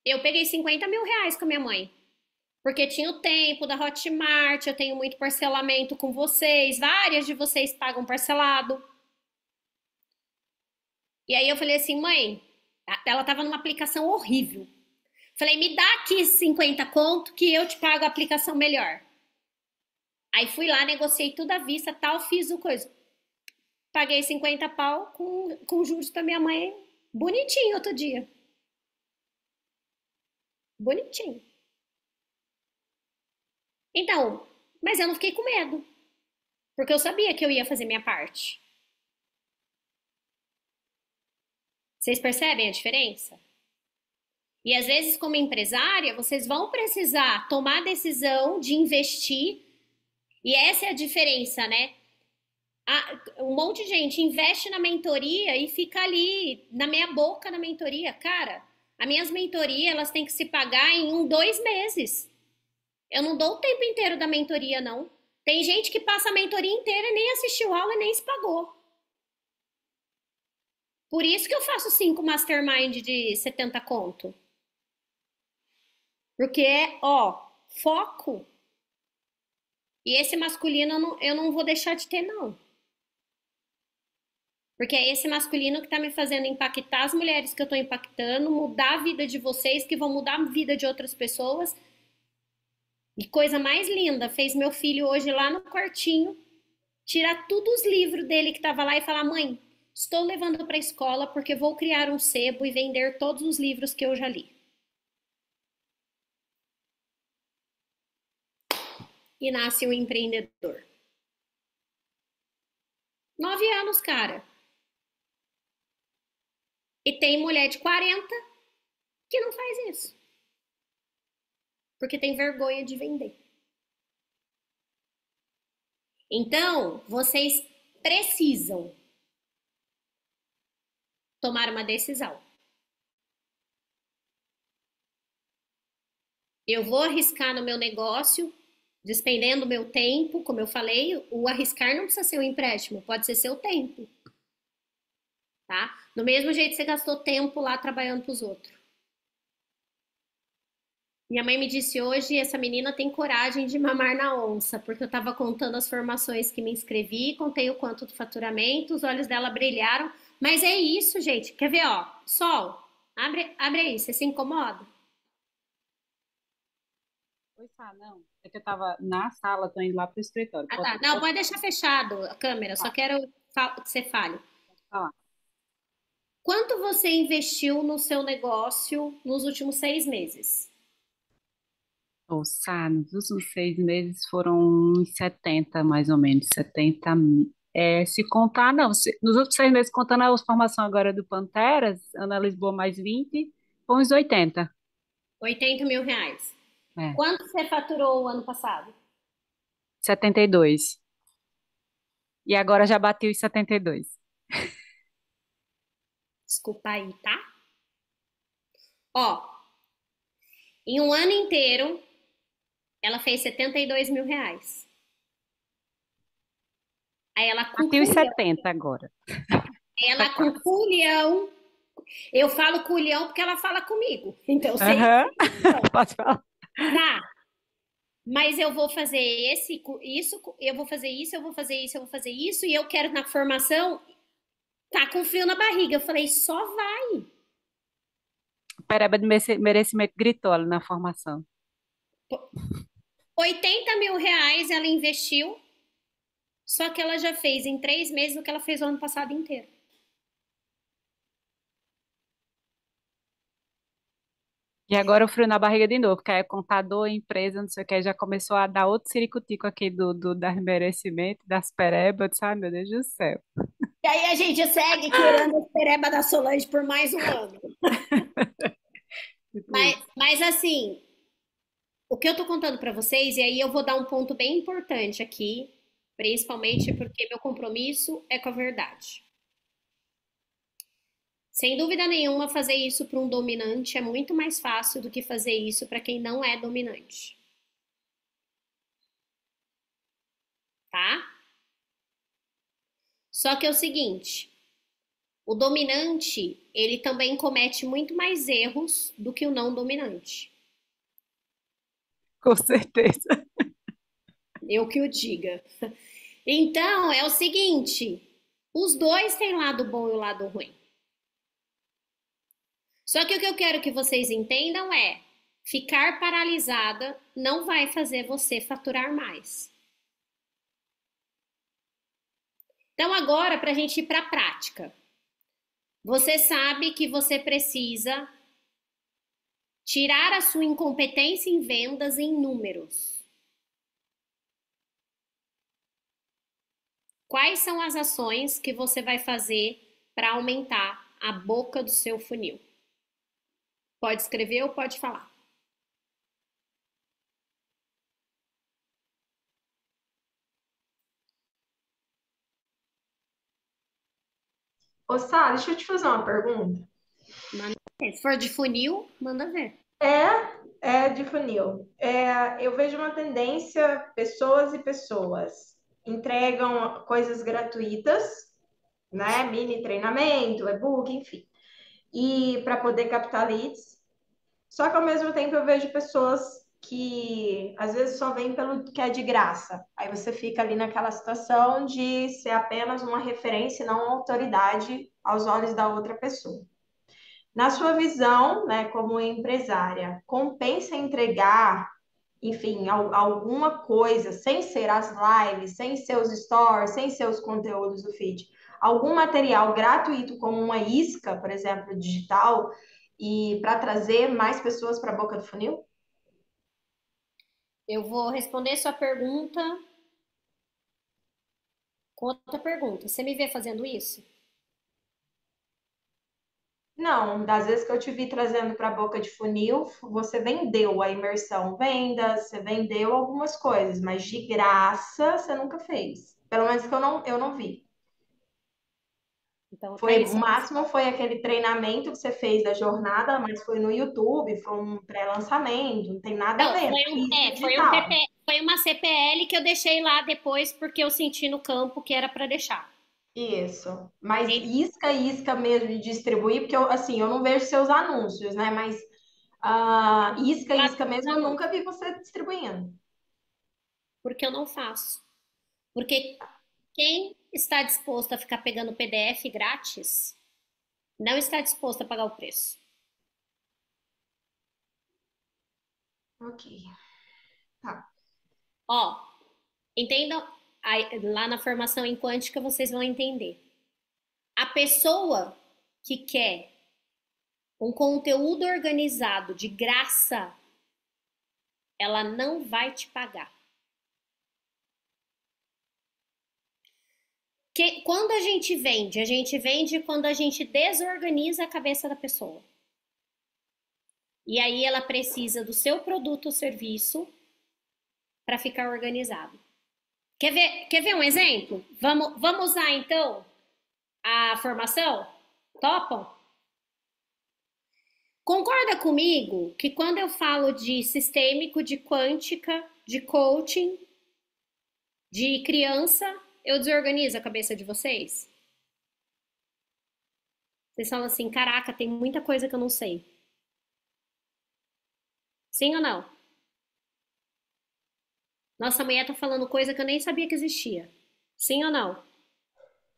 eu peguei 50 mil reais com a minha mãe. Porque tinha o tempo da Hotmart, eu tenho muito parcelamento com vocês, várias de vocês pagam parcelado. E aí eu falei assim, mãe, ela tava numa aplicação horrível. Falei, me dá aqui 50 conto que eu te pago a aplicação melhor. Aí fui lá, negociei tudo à vista, tal, fiz o coisa. Paguei 50 pau com juros pra minha mãe, bonitinho outro dia. Bonitinho. Então, mas eu não fiquei com medo, porque eu sabia que eu ia fazer minha parte. Vocês percebem a diferença? E às vezes, como empresária, vocês vão precisar tomar a decisão de investir, e essa é a diferença, né? Um monte de gente investe na mentoria e fica ali na meia boca na mentoria. Cara, as minhas mentorias, elas têm que se pagar em 2 meses. Eu não dou o tempo inteiro da mentoria, não. Tem gente que passa a mentoria inteira e nem assistiu aula e nem se pagou. Por isso que eu faço 5 mastermind de 70 conto. Porque é, ó, foco. E esse masculino eu não vou deixar de ter, não. Porque é esse masculino que tá me fazendo impactar as mulheres que eu tô impactando, mudar a vida de vocês, que vão mudar a vida de outras pessoas. E coisa mais linda, fez meu filho hoje lá no quartinho tirar todos os livros dele que tava lá e falar: mãe, estou levando para a escola porque vou criar um sebo e vender todos os livros que eu já li. E nasce um empreendedor. 9 anos, cara. E tem mulher de 40 que não faz isso. Porque tem vergonha de vender. Então, vocês precisam tomar uma decisão. Eu vou arriscar no meu negócio, despendendo meu tempo, como eu falei, o arriscar não precisa ser um empréstimo, pode ser seu tempo. Tá? Do mesmo jeito que você gastou tempo lá trabalhando para os outros. Minha mãe me disse hoje, essa menina tem coragem de mamar na onça, porque eu estava contando as formações que me inscrevi, contei o quanto do faturamento, os olhos dela brilharam, mas é isso, gente. Quer ver, ó? Sol, abre aí, você se incomoda? Oi, Sá, não. É que eu tava na sala, tô indo lá pro escritório. Ah, tá. Não, pode deixar fechado a câmera, só quero que você fale. Falar? Quanto você investiu no seu negócio nos últimos 6 meses? Ô, Sá, nos últimos 6 meses foram uns 70, mais ou menos, 70 mil. É, se contar, não. Nos últimos 6 meses, contando a formação agora do Panteras, Ana Lisboa mais 20, foi uns 80. 80 mil reais. É, Quanto você faturou o ano passado? 72. E agora já bati os 72. Desculpa aí, tá? Ó, em um ano inteiro, ela fez R$ 72.000. Aí ela com Bati os culhão, 70 agora. Tá ela com quase. culhão. Eu falo culhão porque ela fala comigo. Então eu sei Aham. que culhão. Pode falar. Tá, mas eu vou fazer isso, eu vou fazer isso, eu vou fazer isso, eu vou fazer isso, e eu quero na formação, tá com frio na barriga. Eu falei, só vai. Pereba de merecimento gritou ali na formação. R$ 80.000 ela investiu, só que ela já fez em 3 meses o que ela fez o ano passado inteiro. E agora o frio na barriga de novo, porque aí é contador, empresa, não sei o que, já começou a dar outro ciricutico aqui das merecimentos, das perebas. Eu disse, ai, meu Deus do céu. E aí a gente segue querendo a pereba da Solange por mais um ano. Tipo Mas, isso. mas assim, o que eu tô contando pra vocês, e aí eu vou dar um ponto bem importante aqui, principalmente porque meu compromisso é com a verdade. Sem dúvida nenhuma, fazer isso para um dominante é muito mais fácil do que fazer isso para quem não é dominante, tá? Só que é o seguinte, o dominante, ele também comete muito mais erros do que o não dominante. Com certeza. Eu que o diga. Então, é o seguinte, os dois têm lado bom e o lado ruim. Só que o que eu quero que vocês entendam é, ficar paralisada não vai fazer você faturar mais. Então, agora, para a gente ir para a prática. Você sabe que você precisa tirar a sua incompetência em vendas em números. Quais são as ações que você vai fazer para aumentar a boca do seu funil? Pode escrever ou pode falar. Ô, Sara, deixa eu te fazer uma pergunta. Manda ver. Se for de funil, manda ver. É de funil. Eu vejo uma tendência, pessoas e pessoas entregam coisas gratuitas, né? Mini treinamento, e-book, enfim, e para poder captar leads. Só que ao mesmo tempo eu vejo pessoas que às vezes só vêm pelo que é de graça. Aí você fica ali naquela situação de ser apenas uma referência, e não uma autoridade aos olhos da outra pessoa. Na sua visão, né, como empresária, compensa entregar, enfim, alguma coisa, sem ser as lives, sem ser os stories, sem ser os conteúdos do feed, algum material gratuito, como uma isca, por exemplo, digital, e para trazer mais pessoas para a boca do funil? Eu vou responder sua pergunta com outra pergunta. Você me vê fazendo isso? Não, das vezes que eu te vi trazendo para a boca de funil, você vendeu a imersão, vendas, você vendeu algumas coisas, mas de graça você nunca fez. Pelo menos que eu não vi. Então, Foi, o máximo foi aquele treinamento que você fez da jornada, mas foi no YouTube, foi um pré-lançamento, não tem nada a não, ver, isca foi um digital. foi uma CPL que eu deixei lá depois porque eu senti no campo que era para deixar. Isso. Mas E isca, isca mesmo de distribuir, porque eu, assim, eu não vejo seus anúncios, né? Mas isca, lá isca mesmo, eu não, nunca vi você distribuindo. porque eu não faço. Porque quem está disposto a ficar pegando PDF grátis não está disposto a pagar o preço. Ok, tá. Ó, entendam, lá na formação em quântica vocês vão entender. A pessoa que quer um conteúdo organizado de graça, ela não vai te pagar. Quando a gente vende quando a gente desorganiza a cabeça da pessoa. E aí ela precisa do seu produto ou serviço para ficar organizado. Quer ver um exemplo? Vamos usar então a formação? Topam? Concorda comigo que quando eu falo de sistêmico, de quântica, de coaching, de criança, eu desorganizo a cabeça de vocês? Vocês falam assim, caraca, tem muita coisa que eu não sei. Sim ou não? Nossa, a mulher tá falando coisa que eu nem sabia que existia. Sim ou não?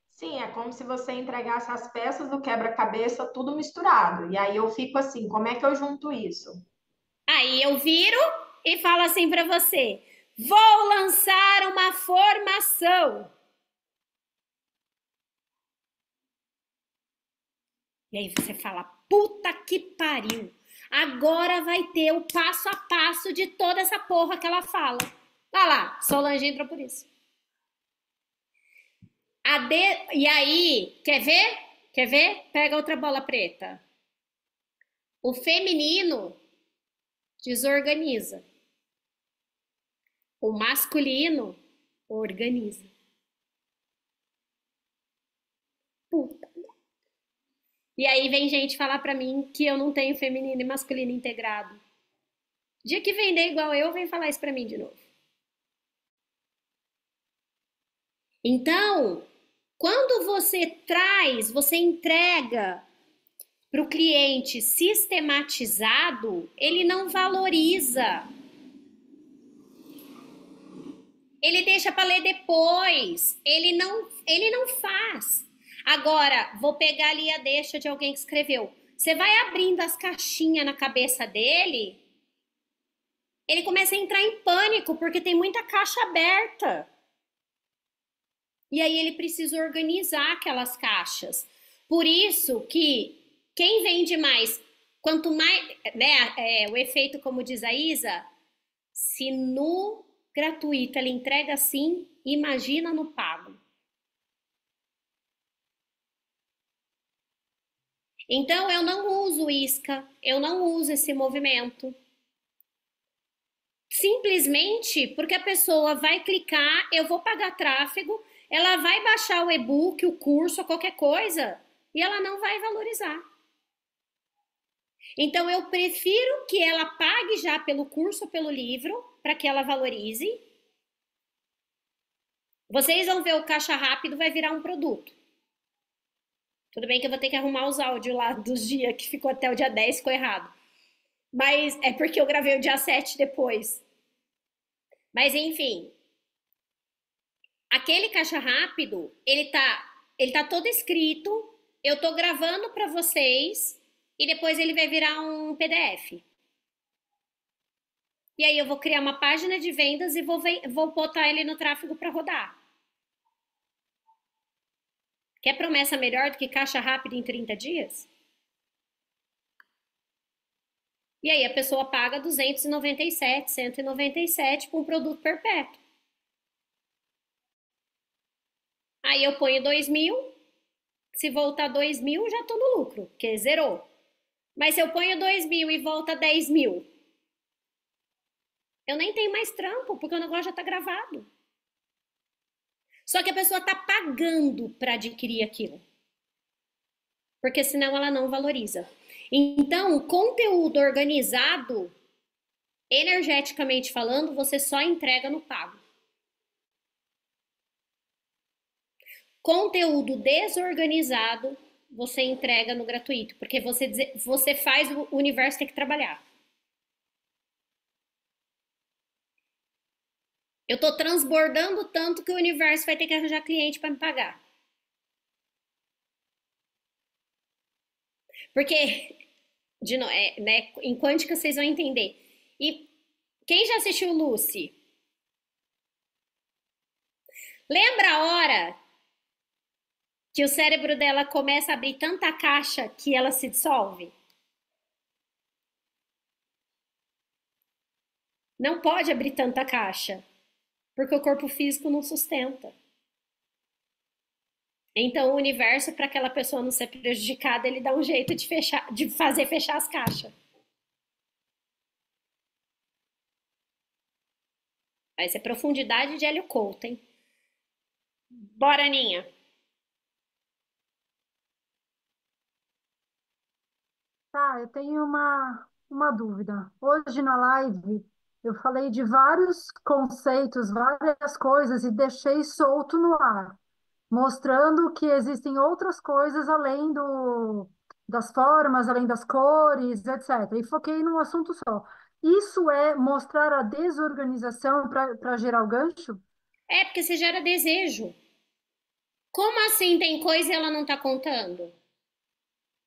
Sim, é como se você entregasse as peças do quebra-cabeça tudo misturado. E aí eu fico assim, como é que eu junto isso? Aí eu viro e falo assim pra você: vou lançar uma formação. E aí você fala: puta que pariu. Agora vai ter o passo a passo de toda essa porra que ela fala. Olha lá, Solange entrou por isso. E aí, quer ver? Quer ver? Pega outra bola preta. O feminino desorganiza. O masculino organiza. Puta. E aí vem gente falar pra mim que eu não tenho feminino e masculino integrado. Dia que vender igual eu, vem falar isso pra mim de novo. Então, quando você traz, você entrega para o cliente sistematizado, ele não valoriza. Ele deixa para ler depois. Ele não faz. Agora, vou pegar ali a deixa de alguém que escreveu. Você vai abrindo as caixinhas na cabeça dele, ele começa a entrar em pânico porque tem muita caixa aberta. E aí ele precisa organizar aquelas caixas. Por isso que quem vende mais, quanto mais, né, o efeito, como diz a Isa, se no gratuito ele entrega assim, imagina no pago. Então eu não uso isca, eu não uso esse movimento. Simplesmente porque a pessoa vai clicar, eu vou pagar tráfego, ela vai baixar o e-book, o curso, qualquer coisa, e ela não vai valorizar. Então eu prefiro que ela pague já pelo curso ou pelo livro, para que ela valorize. Vocês vão ver o caixa rápido vai virar um produto. Tudo bem que eu vou ter que arrumar os áudios lá dos dias que ficou até o dia 10, ficou errado. Mas é porque eu gravei o dia 7 depois. Mas enfim, aquele caixa rápido, ele tá todo escrito, eu tô gravando para vocês e depois ele vai virar um PDF. E aí eu vou criar uma página de vendas e vou botar ele no tráfego para rodar. Quer promessa melhor do que caixa rápido em 30 dias? E aí a pessoa paga 297, 197 por um produto perpétuo. Aí eu ponho 2.000, se voltar 2.000, já tô no lucro, porque zerou. Mas se eu ponho 2.000 e volta 10.000, eu nem tenho mais trampo, porque o negócio já tá gravado. Só que a pessoa tá pagando para adquirir aquilo. Porque senão ela não valoriza. Então, conteúdo organizado, energeticamente falando, você só entrega no pago. Conteúdo desorganizado, você entrega no gratuito, porque você faz o universo ter que trabalhar. Eu tô transbordando tanto que o universo vai ter que arranjar cliente para me pagar. Porque, né, em quântica vocês vão entender. E quem já assistiu Lucy? Lembra a hora que o cérebro dela começa a abrir tanta caixa que ela se dissolve? Não pode abrir tanta caixa, porque o corpo físico não sustenta. Então, o universo, para aquela pessoa não ser prejudicada, ele dá um jeito de fazer fechar as caixas. Vai ser profundidade de Hélio Couto, hein? Bora, Aninha. Tá, eu tenho uma dúvida. Hoje na live eu falei de vários conceitos, várias coisas e deixei solto no ar, mostrando que existem outras coisas além das formas, além das cores, etc. E foquei num assunto só. Isso é mostrar a desorganização para gerar o gancho? É porque você gera desejo. Como assim tem coisa e ela não tá contando?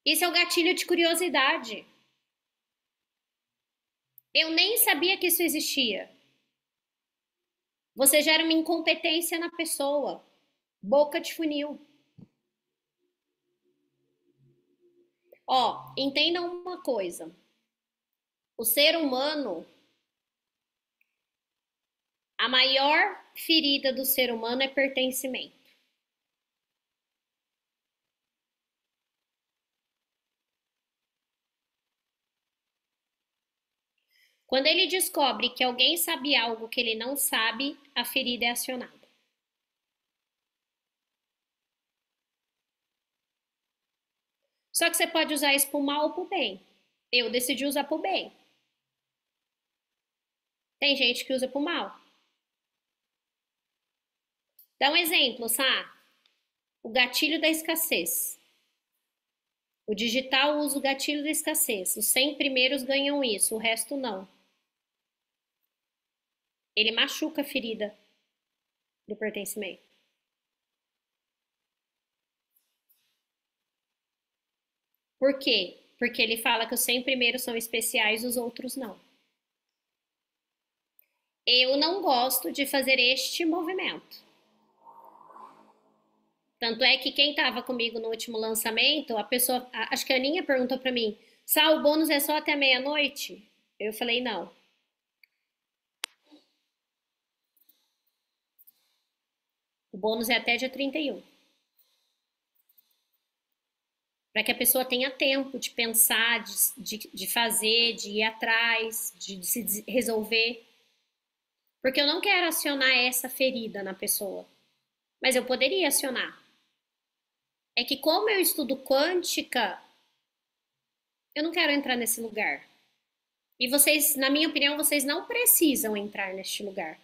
Isso é o gatilho de curiosidade. Eu nem sabia que isso existia. Você gera uma incompetência na pessoa. Boca de funil. Ó, entendam uma coisa. O ser humano, a maior ferida do ser humano é pertencimento. Quando ele descobre que alguém sabe algo que ele não sabe, a ferida é acionada. Só que você pode usar isso pro mal ou pro bem. Eu decidi usar pro bem. Tem gente que usa pro mal. Dá um exemplo, Sá. O gatilho da escassez. O digital usa o gatilho da escassez. Os 100 primeiros ganham isso, o resto não. Ele machuca a ferida do pertencimento. Por quê? Porque ele fala que os 100 primeiros são especiais, os outros não. Eu não gosto de fazer este movimento. Tanto é que quem estava comigo no último lançamento, a pessoa, acho que a Aninha perguntou para mim, Sal, o bônus é só até meia-noite? Eu falei, não. O bônus é até dia 31. Para que a pessoa tenha tempo de pensar, de fazer, de ir atrás, de se resolver. Porque eu não quero acionar essa ferida na pessoa. Mas eu poderia acionar. É que como eu estudo quântica, eu não quero entrar nesse lugar. E vocês, na minha opinião, vocês não precisam entrar neste lugar.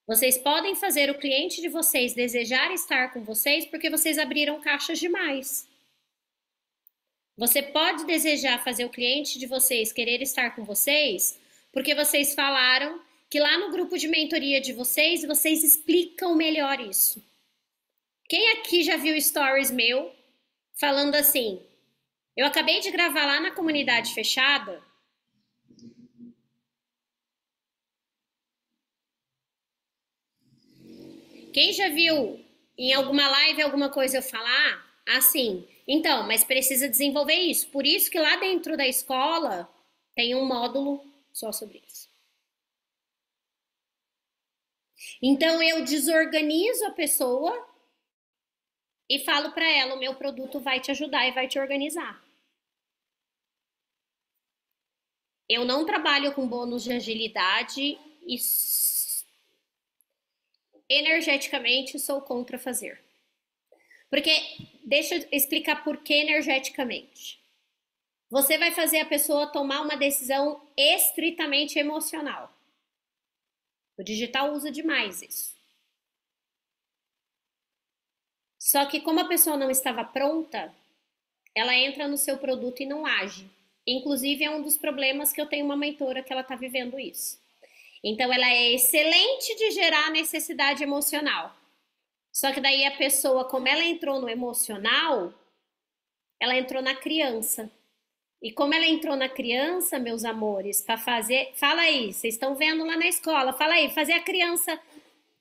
Vocês podem fazer o cliente de vocês desejar estar com vocês porque vocês abriram caixas demais. Você pode desejar fazer o cliente de vocês querer estar com vocês porque vocês falaram que lá no grupo de mentoria de vocês, vocês explicam melhor isso. Quem aqui já viu stories meu falando assim, eu acabei de gravar lá na comunidade fechada. Quem já viu em alguma live alguma coisa eu falar assim, então, mas precisa desenvolver isso. Por isso que lá dentro da escola tem um módulo só sobre isso. Então eu desorganizo a pessoa e falo para ela, o meu produto vai te ajudar e vai te organizar. Eu não trabalho com bônus de agilidade e energeticamente sou contra fazer. Porque, deixa eu explicar por que energeticamente. Você vai fazer a pessoa tomar uma decisão estritamente emocional. O digital usa demais isso. Só que como a pessoa não estava pronta, ela entra no seu produto e não age. Inclusive, é um dos problemas que eu tenho uma mentora que ela está vivendo isso. Então, ela é excelente de gerar necessidade emocional. Só que daí a pessoa, como ela entrou no emocional, ela entrou na criança. E como ela entrou na criança, meus amores, para fazer... Fala aí, vocês estão vendo lá na escola. Fala aí, fazer a criança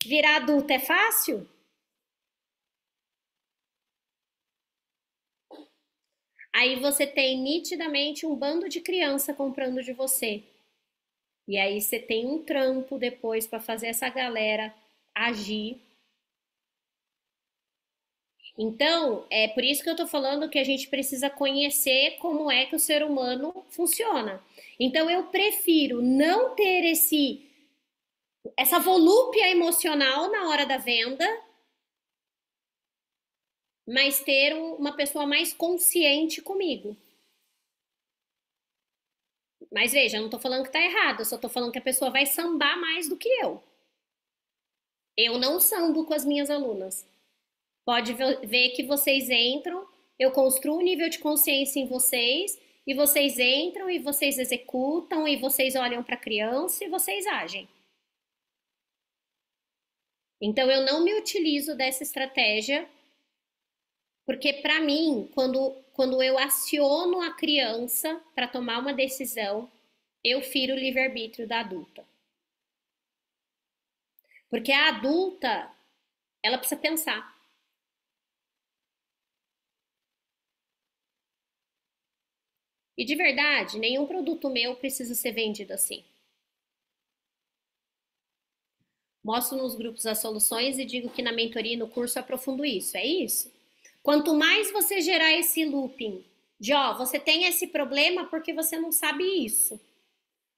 virar adulta é fácil? Aí você tem nitidamente um bando de criança comprando de você. E aí você tem um trampo depois para fazer essa galera agir. Então, é por isso que eu tô falando que a gente precisa conhecer como é que o ser humano funciona. Então, eu prefiro não ter essa volúpia emocional na hora da venda, mas ter uma pessoa mais consciente comigo. Mas veja, eu não tô falando que tá errado, eu só tô falando que a pessoa vai sambar mais do que eu. Eu não sambo com as minhas alunas. Pode ver que vocês entram, eu construo um nível de consciência em vocês, e vocês entram, e vocês executam, e vocês olham para a criança, e vocês agem. Então, eu não me utilizo dessa estratégia, porque para mim, quando eu aciono a criança para tomar uma decisão, eu firo o livre-arbítrio da adulta. Porque a adulta, ela precisa pensar. E de verdade, nenhum produto meu precisa ser vendido assim. Mostro nos grupos as soluções e digo que na mentoria e no curso eu aprofundo isso. É isso. Quanto mais você gerar esse looping de, ó, você tem esse problema porque você não sabe isso.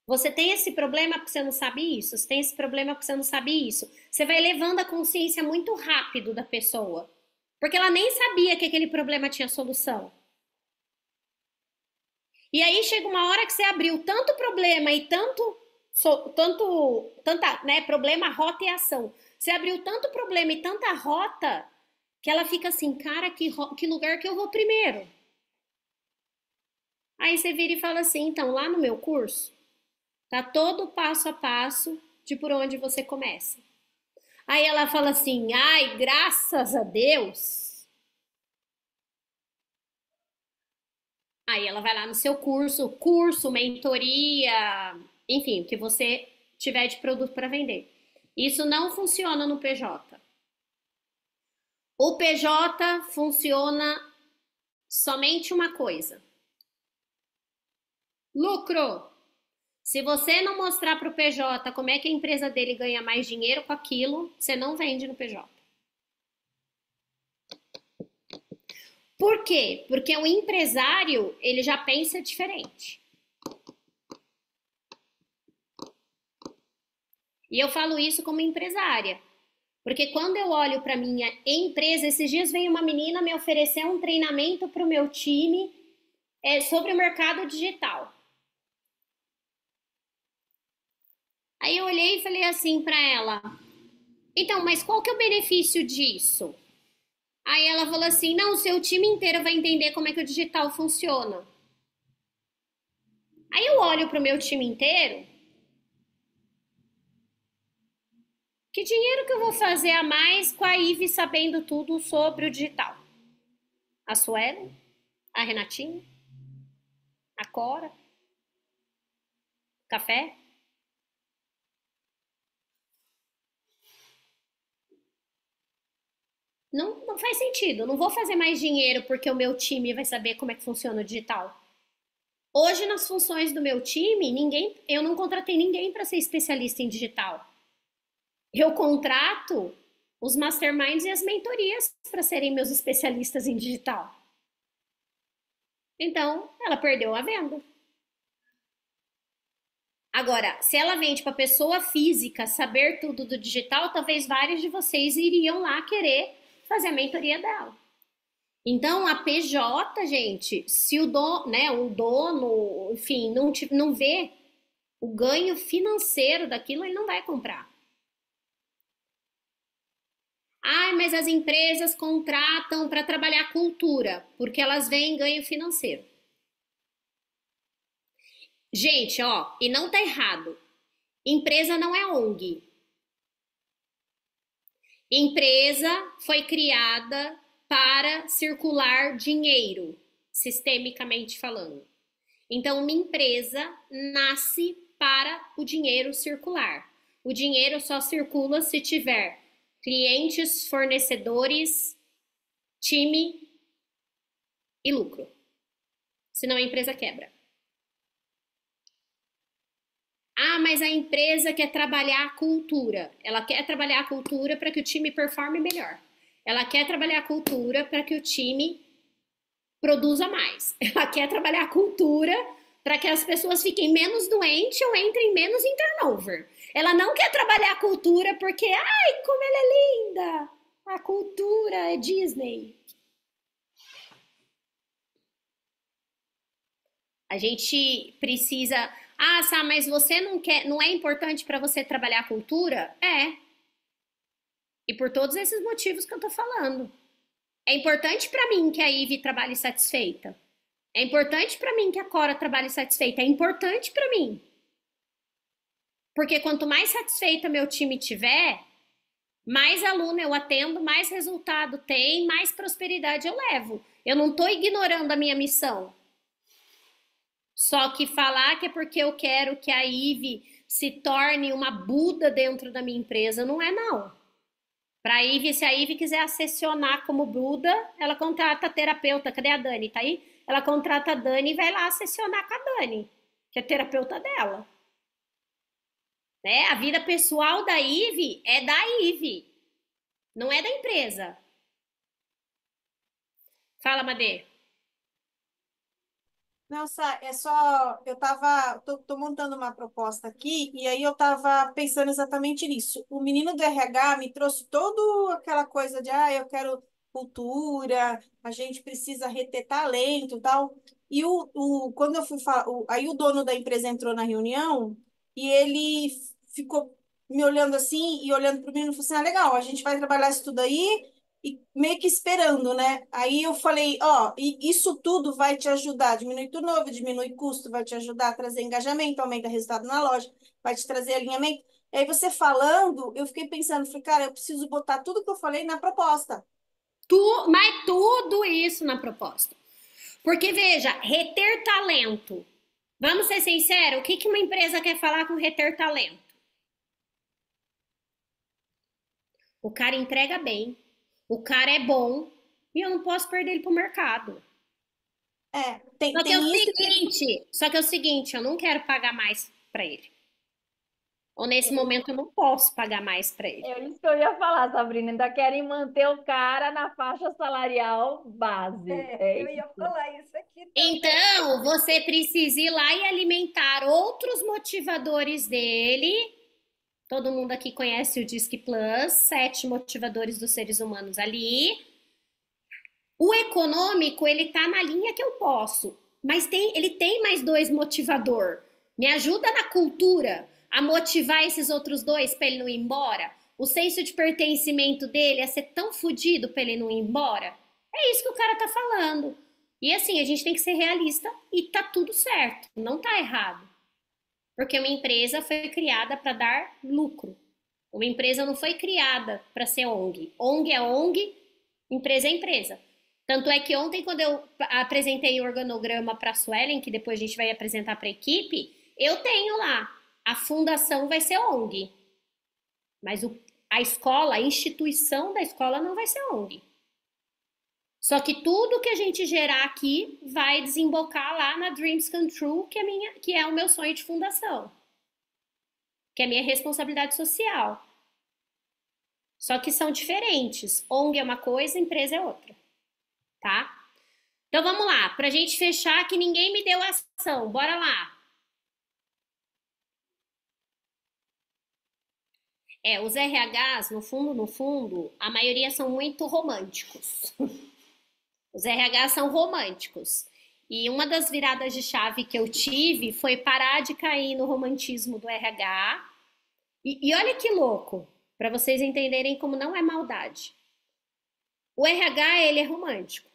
Você tem esse problema porque você não sabe isso. Você tem esse problema porque você não sabe isso. Você vai levando a consciência muito rápido da pessoa. Porque ela nem sabia que aquele problema tinha solução. E aí chega uma hora que você abriu tanto problema e tanta, né, problema, rota e ação. Você abriu tanto problema e tanta rota que ela fica assim, cara, que lugar que eu vou primeiro? Aí você vira e fala assim, então, lá no meu curso, tá todo passo a passo de por onde você começa. Aí ela fala assim, ai, graças a Deus. Aí ela vai lá no seu curso, mentoria, enfim, o que você tiver de produto para vender. Isso não funciona no PJ. O PJ funciona somente uma coisa: lucro. Se você não mostrar para o PJ como é que a empresa dele ganha mais dinheiro com aquilo, você não vende no PJ. Por quê? Porque o empresário, ele já pensa diferente. E eu falo isso como empresária. Porque quando eu olho para minha empresa, esses dias veio uma menina me oferecer um treinamento para o meu time sobre o mercado digital. Aí eu olhei e falei assim para ela, então, mas qual que é o benefício disso? Aí ela falou assim, não, o seu time inteiro vai entender como é que o digital funciona. Aí eu olho para o meu time inteiro, que dinheiro que eu vou fazer a mais com a Ive sabendo tudo sobre o digital? A Suelen, a Renatinha, a Cora, Café? Não faz sentido. Não vou fazer mais dinheiro porque o meu time vai saber como é que funciona o digital. Hoje, nas funções do meu time, eu não contratei ninguém para ser especialista em digital. Eu contrato os masterminds e as mentorias para serem meus especialistas em digital. Então, ela perdeu a venda. Agora, se ela vende para pessoa física saber tudo do digital, talvez vários de vocês iriam lá querer fazer a mentoria dela. Então, a PJ, gente, se o dono, enfim, não vê o ganho financeiro daquilo, ele não vai comprar. Ah, mas as empresas contratam para trabalhar cultura, porque elas veem ganho financeiro. Gente, ó, e não tá errado. Empresa não é ONG. Empresa foi criada para circular dinheiro, sistemicamente falando. Então, uma empresa nasce para o dinheiro circular. O dinheiro só circula se tiver clientes, fornecedores, time e lucro. Senão a empresa quebra. Ah, mas a empresa quer trabalhar a cultura. Ela quer trabalhar a cultura para que o time performe melhor. Ela quer trabalhar a cultura para que o time produza mais. Ela quer trabalhar a cultura para que as pessoas fiquem menos doentes ou entrem menos em turnover. Ela não quer trabalhar a cultura porque, ai, como ela é linda! A cultura é Disney. A gente precisa. Ah, Sá, mas você não quer, não é importante para você trabalhar a cultura? É. E por todos esses motivos que eu tô falando. É importante para mim que a Ive trabalhe satisfeita. É importante para mim que a Cora trabalhe satisfeita. É importante para mim. Porque quanto mais satisfeita meu time tiver, mais aluno eu atendo, mais resultado tem, mais prosperidade eu levo. Eu não estou ignorando a minha missão. Só que falar que é porque eu quero que a Ive se torne uma Buda dentro da minha empresa, não é não. Para a Ive, se a Ive quiser assessionar como Buda, ela contrata a terapeuta. Cadê a Dani? Tá aí? Ela contrata a Dani e vai lá assessionar com a Dani, que é terapeuta dela. Né? A vida pessoal da Ive é da Ive, não é da empresa. Fala, Madê. Não, é só, tô montando uma proposta aqui, e aí eu tava pensando exatamente nisso. O menino do RH me trouxe toda aquela coisa de, eu quero cultura, a gente precisa reter talento e tal. E quando eu fui falar, aí o dono da empresa entrou na reunião, e ele ficou me olhando assim, e olhando para o menino, e falou assim, legal, a gente vai trabalhar isso tudo aí, e meio que esperando, né? Aí eu falei, e isso tudo vai te ajudar, diminui turnover, diminui custo, vai te ajudar a trazer engajamento, aumenta resultado na loja, vai te trazer alinhamento. E aí você falando, eu fiquei pensando, falei, cara, eu preciso botar tudo que eu falei na proposta. Mas tudo isso na proposta. Porque, veja, reter talento. Vamos ser sinceros, o que uma empresa quer falar com reter talento? O cara entrega bem, o cara é bom e eu não posso perder ele pro mercado. Só que é o seguinte, eu não quero pagar mais para ele. Ou nesse momento eu não posso pagar mais para ele. É isso que eu ia falar, Sabrina. Ainda querem manter o cara na faixa salarial base. Eu ia falar isso aqui também. Então, você precisa ir lá e alimentar outros motivadores dele. Todo mundo aqui conhece o Disque Plus, 7 motivadores dos seres humanos ali. O econômico, ele tá na linha que eu posso, mas ele tem mais 2 motivador. Me ajuda na cultura a motivar esses outros 2 para ele não ir embora. O senso de pertencimento dele é ser tão fodido para ele não ir embora. É isso que o cara tá falando. E assim, a gente tem que ser realista e tá tudo certo, não tá errado. Porque uma empresa foi criada para dar lucro. Uma empresa não foi criada para ser ONG. ONG é ONG, empresa é empresa. Tanto é que ontem, quando eu apresentei o organograma para a Suelen, que depois a gente vai apresentar para a equipe, eu tenho lá, a fundação vai ser ONG. Mas a escola, a instituição da escola não vai ser ONG. Só que tudo que a gente gerar aqui vai desembocar lá na Dreams Come True, que é o meu sonho de fundação. Que é a minha responsabilidade social. Só que são diferentes. ONG é uma coisa, empresa é outra. Tá? Então vamos lá, pra gente fechar que ninguém me deu ação. Bora lá. Os RHs, no fundo, a maioria são muito românticos. Os RHs são românticos. E uma das viradas de chave que eu tive foi parar de cair no romantismo do RH. E olha que louco, para vocês entenderem como não é maldade. O RH, ele é romântico.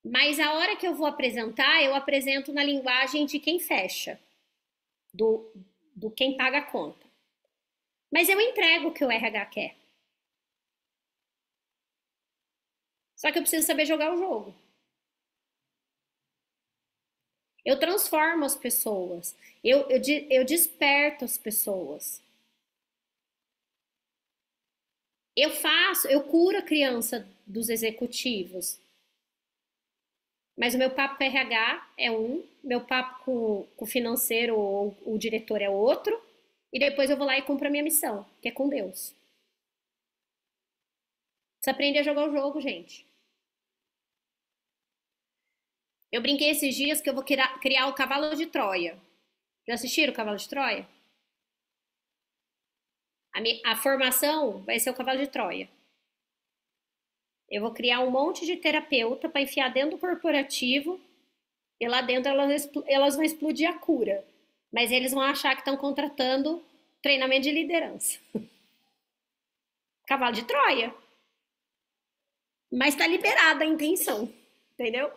Mas a hora que eu vou apresentar, eu apresento na linguagem de quem fecha, do quem paga a conta. Mas eu entrego o que o RH quer. Só que eu preciso saber jogar o jogo. Eu transformo as pessoas. Eu desperto as pessoas. Eu curo a criança dos executivos. Mas o meu papo com o RH é meu papo com o financeiro ou o diretor é outro, e depois eu vou lá e cumpro a minha missão, que é com Deus. Precisa aprender a jogar o jogo, gente. Eu brinquei esses dias que eu vou criar o cavalo de Troia. Já assistiram o cavalo de Troia? A formação vai ser o cavalo de Troia. Eu vou criar um monte de terapeuta para enfiar dentro do corporativo e lá dentro elas vão explodir a cura. Mas eles vão achar que estão contratando treinamento de liderança. Cavalo de Troia. Mas está liberada a intenção, entendeu?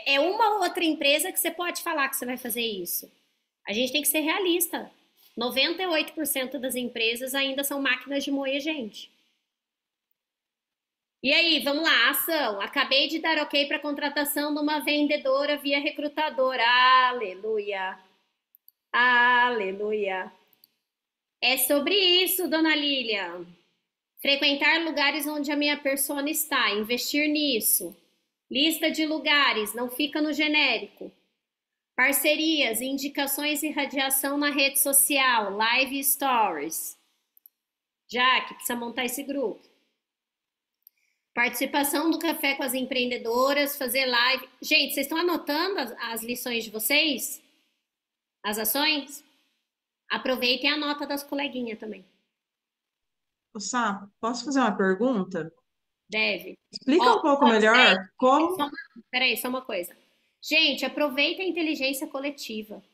É uma outra empresa que você pode falar que você vai fazer isso. A gente tem que ser realista. 98% das empresas ainda são máquinas de moer gente. E aí, vamos lá, ação. Acabei de dar ok para a contratação de uma vendedora via recrutador. Aleluia. Aleluia. É sobre isso, dona Lilian. Frequentar lugares onde a minha persona está, investir nisso. Lista de lugares, não fica no genérico. Parcerias, indicações e radiação na rede social, live stories. Jaque, precisa montar esse grupo. Participação do café com as empreendedoras, fazer live. Gente, vocês estão anotando as lições de vocês? As ações? Aproveitem a nota das coleguinhas também. Ô, Sá, posso fazer uma pergunta? Deve. Explica um pouco melhor como. Peraí, só uma coisa. Gente, aproveita a inteligência coletiva.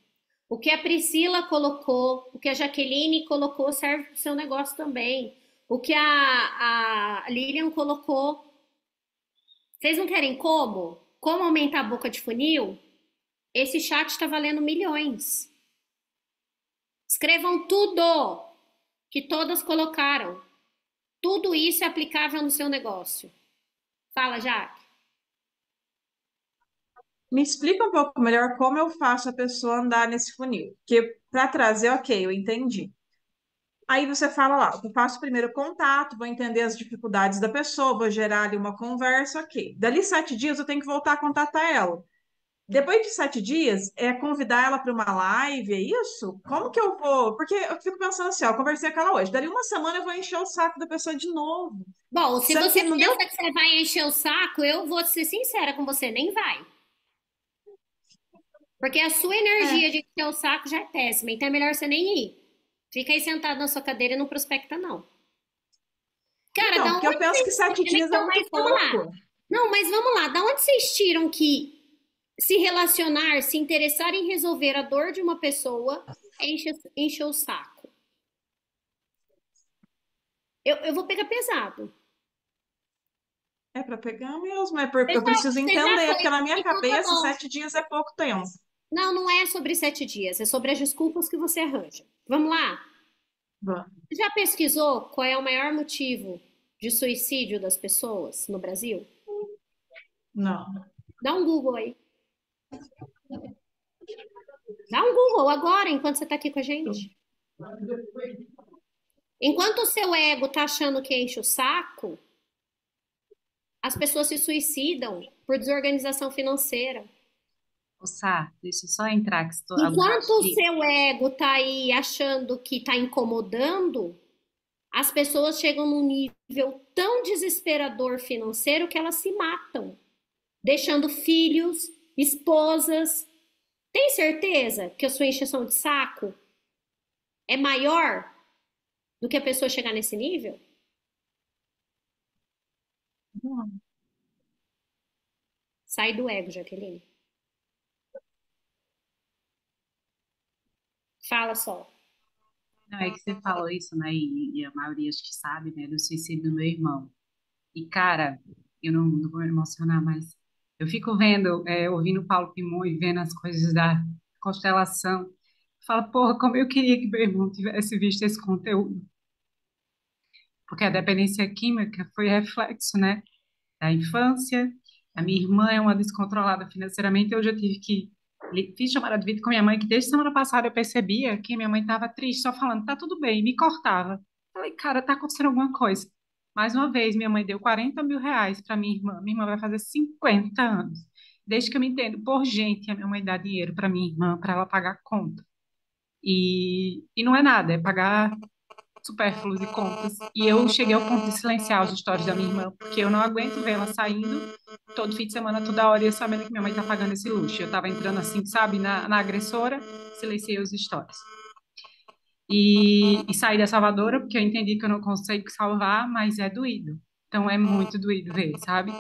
O que a Priscila colocou, o que a Jaqueline colocou serve para o seu negócio também. O que a Lilian colocou. Vocês não querem como? Como aumentar a boca de funil? Esse chat está valendo milhões. Escrevam tudo que todas colocaram. Tudo isso é aplicável no seu negócio. Fala, Jaque. Me explica um pouco melhor como eu faço a pessoa andar nesse funil. Porque para trazer, ok, eu entendi. Aí você fala lá, eu faço o primeiro contato, vou entender as dificuldades da pessoa, vou gerar ali uma conversa, ok. Dali 7 dias eu tenho que voltar a contatar ela. Depois de 7 dias, é convidar ela para uma live, é isso? Como que eu vou? Porque eu fico pensando assim, ó, eu conversei com ela hoje, dali uma semana eu vou encher o saco da pessoa de novo. Bom, se Sendo você que não deu. pensa que você vai encher o saco, eu vou ser sincera com você, nem vai. Porque a sua energia de encher o saco já é péssima, então é melhor você nem ir. Fica aí sentado na sua cadeira e não prospecta, não. Cara, Então, da porque eu onde penso que vocês 7 tiram, dias é então, muito mas vamos lá. pouco. Não, mas vamos lá. Da onde vocês tiram que se relacionar, se interessar em resolver a dor de uma pessoa é encher o saco? Eu vou pegar pesado. É para pegar mesmo, é porque eu Você preciso já entender, foi. porque na minha Então tá cabeça bom. 7 dias é pouco tempo. Não, não é sobre 7 dias, é sobre as desculpas que você arranja. Vamos lá? Vamos. Você já pesquisou qual é o maior motivo de suicídio das pessoas no Brasil? Não. Dá um Google aí. Dá um Google agora, enquanto você está aqui com a gente. Enquanto o seu ego tá achando que enche o saco, as pessoas se suicidam por desorganização financeira. Ô, Sá, deixa eu só entrar, que estou Enquanto o aqui. seu ego tá aí achando que tá incomodando, as pessoas chegam num nível tão desesperador financeiro que elas se matam, deixando filhos, esposas. Tem certeza que a sua encheção de saco é maior do que a pessoa chegar nesse nível? Sai do ego, Jaqueline. Fala só. Não, é que você falou isso, né? E a maioria acho que sabe, né? Do suicídio do meu irmão. E, cara, eu não vou me emocionar, mas eu fico vendo, ouvindo o Paulo Pimon e vendo as coisas da constelação. Falo, porra, como eu queria que meu irmão tivesse visto esse conteúdo. Porque a dependência química foi reflexo, né? Da infância. A minha irmã é uma descontrolada financeiramente. Eu já tive que. Fiz chamada de vídeo com minha mãe, que desde semana passada eu percebia que minha mãe estava triste, só falando, tá tudo bem, me cortava. Falei, cara, tá acontecendo alguma coisa. Mais uma vez, minha mãe deu 40 mil reais para minha irmã. Minha irmã vai fazer 50 anos. Desde que eu me entendo por gente, a minha mãe dá dinheiro para minha irmã, para ela pagar a conta. E não é nada, é pagar supérfluos de contas. E eu cheguei ao ponto de silenciar as histórias da minha irmã, porque eu não aguento ver ela saindo todo fim de semana, toda hora, e eu sabendo que minha mãe tá pagando esse luxo. Eu tava entrando assim, sabe, na agressora, silenciei os stories. e saí da salvadora, porque eu entendi que eu não consigo salvar, mas é doído. Então é muito doído ver, sabe?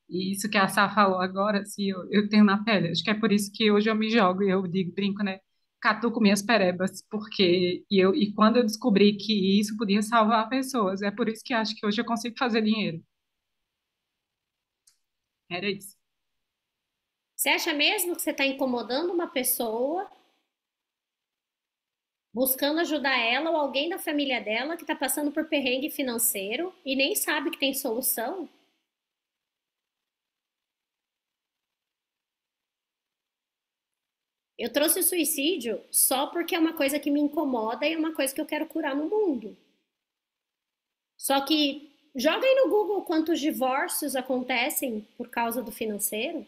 E isso que a Sá falou agora, assim, eu tenho na pele. Acho que é por isso que hoje eu me jogo e eu digo, brinco, né? Catuco minhas perebas, porque e quando eu descobri que isso podia salvar pessoas, é por isso que acho que hoje eu consigo fazer dinheiro. Era isso. Você acha mesmo que você está incomodando uma pessoa, buscando ajudar ela ou alguém da família dela que está passando por perrengue financeiro e nem sabe que tem solução? Eu trouxe o suicídio só porque é uma coisa que me incomoda e é uma coisa que eu quero curar no mundo. Só que joga aí no Google quantos divórcios acontecem por causa do financeiro.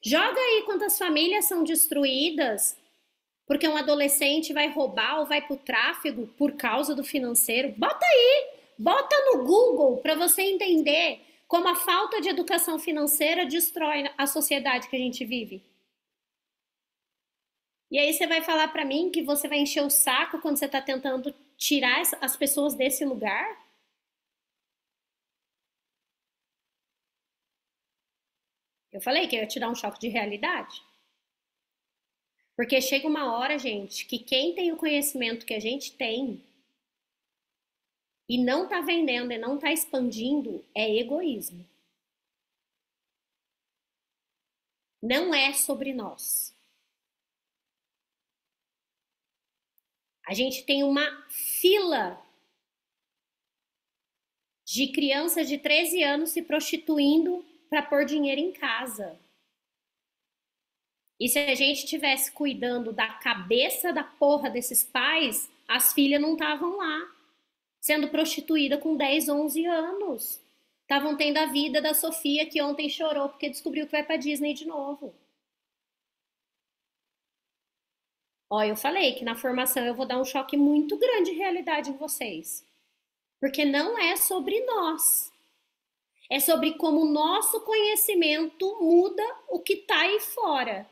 Joga aí quantas famílias são destruídas porque um adolescente vai roubar ou vai pro tráfico por causa do financeiro. Bota aí, bota no Google para você entender como a falta de educação financeira destrói a sociedade que a gente vive. E aí você vai falar para mim que você vai encher o saco quando você está tentando tirar as pessoas desse lugar? Eu falei que eu ia te dar um choque de realidade. Porque chega uma hora, gente, que quem tem o conhecimento que a gente tem e não tá vendendo e não tá expandindo é egoísmo. Não é sobre nós. A gente tem uma fila de crianças de 13 anos se prostituindo para pôr dinheiro em casa. E se a gente tivesse cuidando da cabeça da porra desses pais, as filhas não estavam lá, sendo prostituída com 10, 11 anos. Estavam tendo a vida da Sofia, que ontem chorou porque descobriu que vai pra Disney de novo. Ó, eu falei que na formação eu vou dar um choque muito grande de realidade em vocês. Porque não é sobre nós. É sobre como o nosso conhecimento muda o que tá aí fora.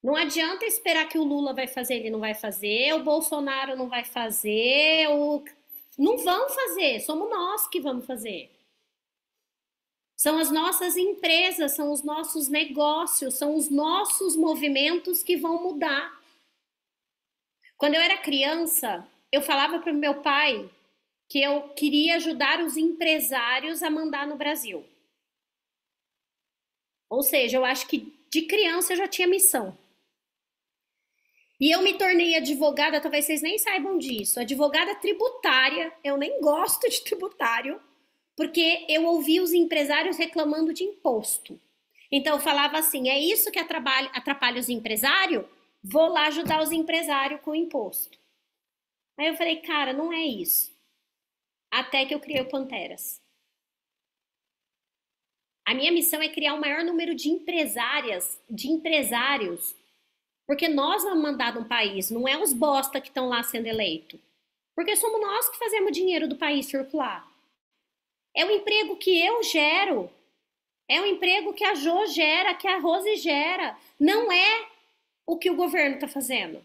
Não adianta esperar que o Lula vai fazer, ele não vai fazer, o Bolsonaro não vai fazer, não vão fazer, somos nós que vamos fazer. São as nossas empresas, são os nossos negócios, são os nossos movimentos que vão mudar. Quando eu era criança, eu falava para o meu pai que eu queria ajudar os empresários a mandar no Brasil. Ou seja, eu acho que de criança eu já tinha missão. E eu me tornei advogada, talvez vocês nem saibam disso, advogada tributária. Eu nem gosto de tributário, porque eu ouvi os empresários reclamando de imposto. Então eu falava assim, é isso que atrapalha os empresários? Vou lá ajudar os empresários com o imposto. Aí eu falei, cara, não é isso. Até que eu criei o Panteras. A minha missão é criar o maior número de empresários, porque nós vamos mandar um país, não é os bosta que estão lá sendo eleito. Porque somos nós que fazemos o dinheiro do país circular. É o emprego que eu gero. É o emprego que a Jo gera, que a Rose gera. Não é o que o governo está fazendo.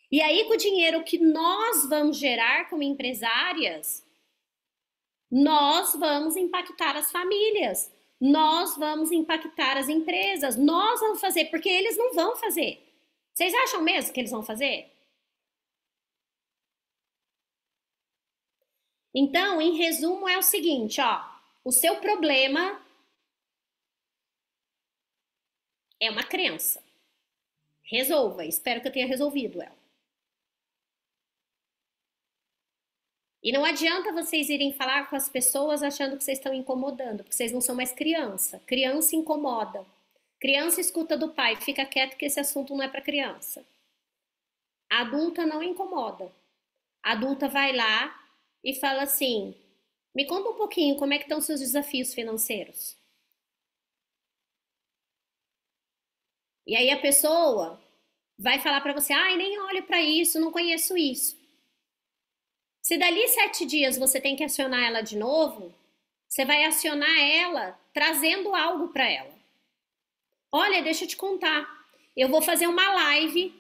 E aí, com o dinheiro que nós vamos gerar como empresárias, nós vamos impactar as famílias. Nós vamos impactar as empresas, nós vamos fazer, porque eles não vão fazer. Vocês acham mesmo que eles vão fazer? Então, em resumo, é o seguinte, ó, o seu problema é uma crença. Resolva, espero que eu tenha resolvido ela. E não adianta vocês irem falar com as pessoas achando que vocês estão incomodando, porque vocês não são mais criança. Criança incomoda. Criança escuta do pai, fica quieto que esse assunto não é para criança. A adulta não incomoda. A adulta vai lá e fala assim, me conta um pouquinho como é que estão seus desafios financeiros. E aí a pessoa vai falar para você, ai, nem olho para isso, não conheço isso. Se dali 7 dias você tem que acionar ela de novo, você vai acionar ela trazendo algo para ela. Olha, deixa eu te contar. eu vou fazer uma live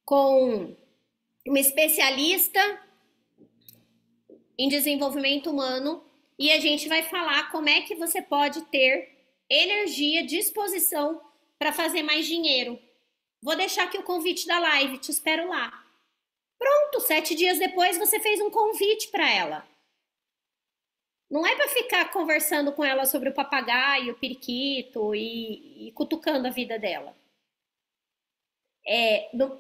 com uma especialista em desenvolvimento humano e a gente vai falar como é que você pode ter energia, disposição para fazer mais dinheiro. Vou deixar aqui o convite da live, te espero lá. Pronto, 7 dias depois você fez um convite para ela. Não é para ficar conversando com ela sobre o papagaio, o periquito e cutucando a vida dela.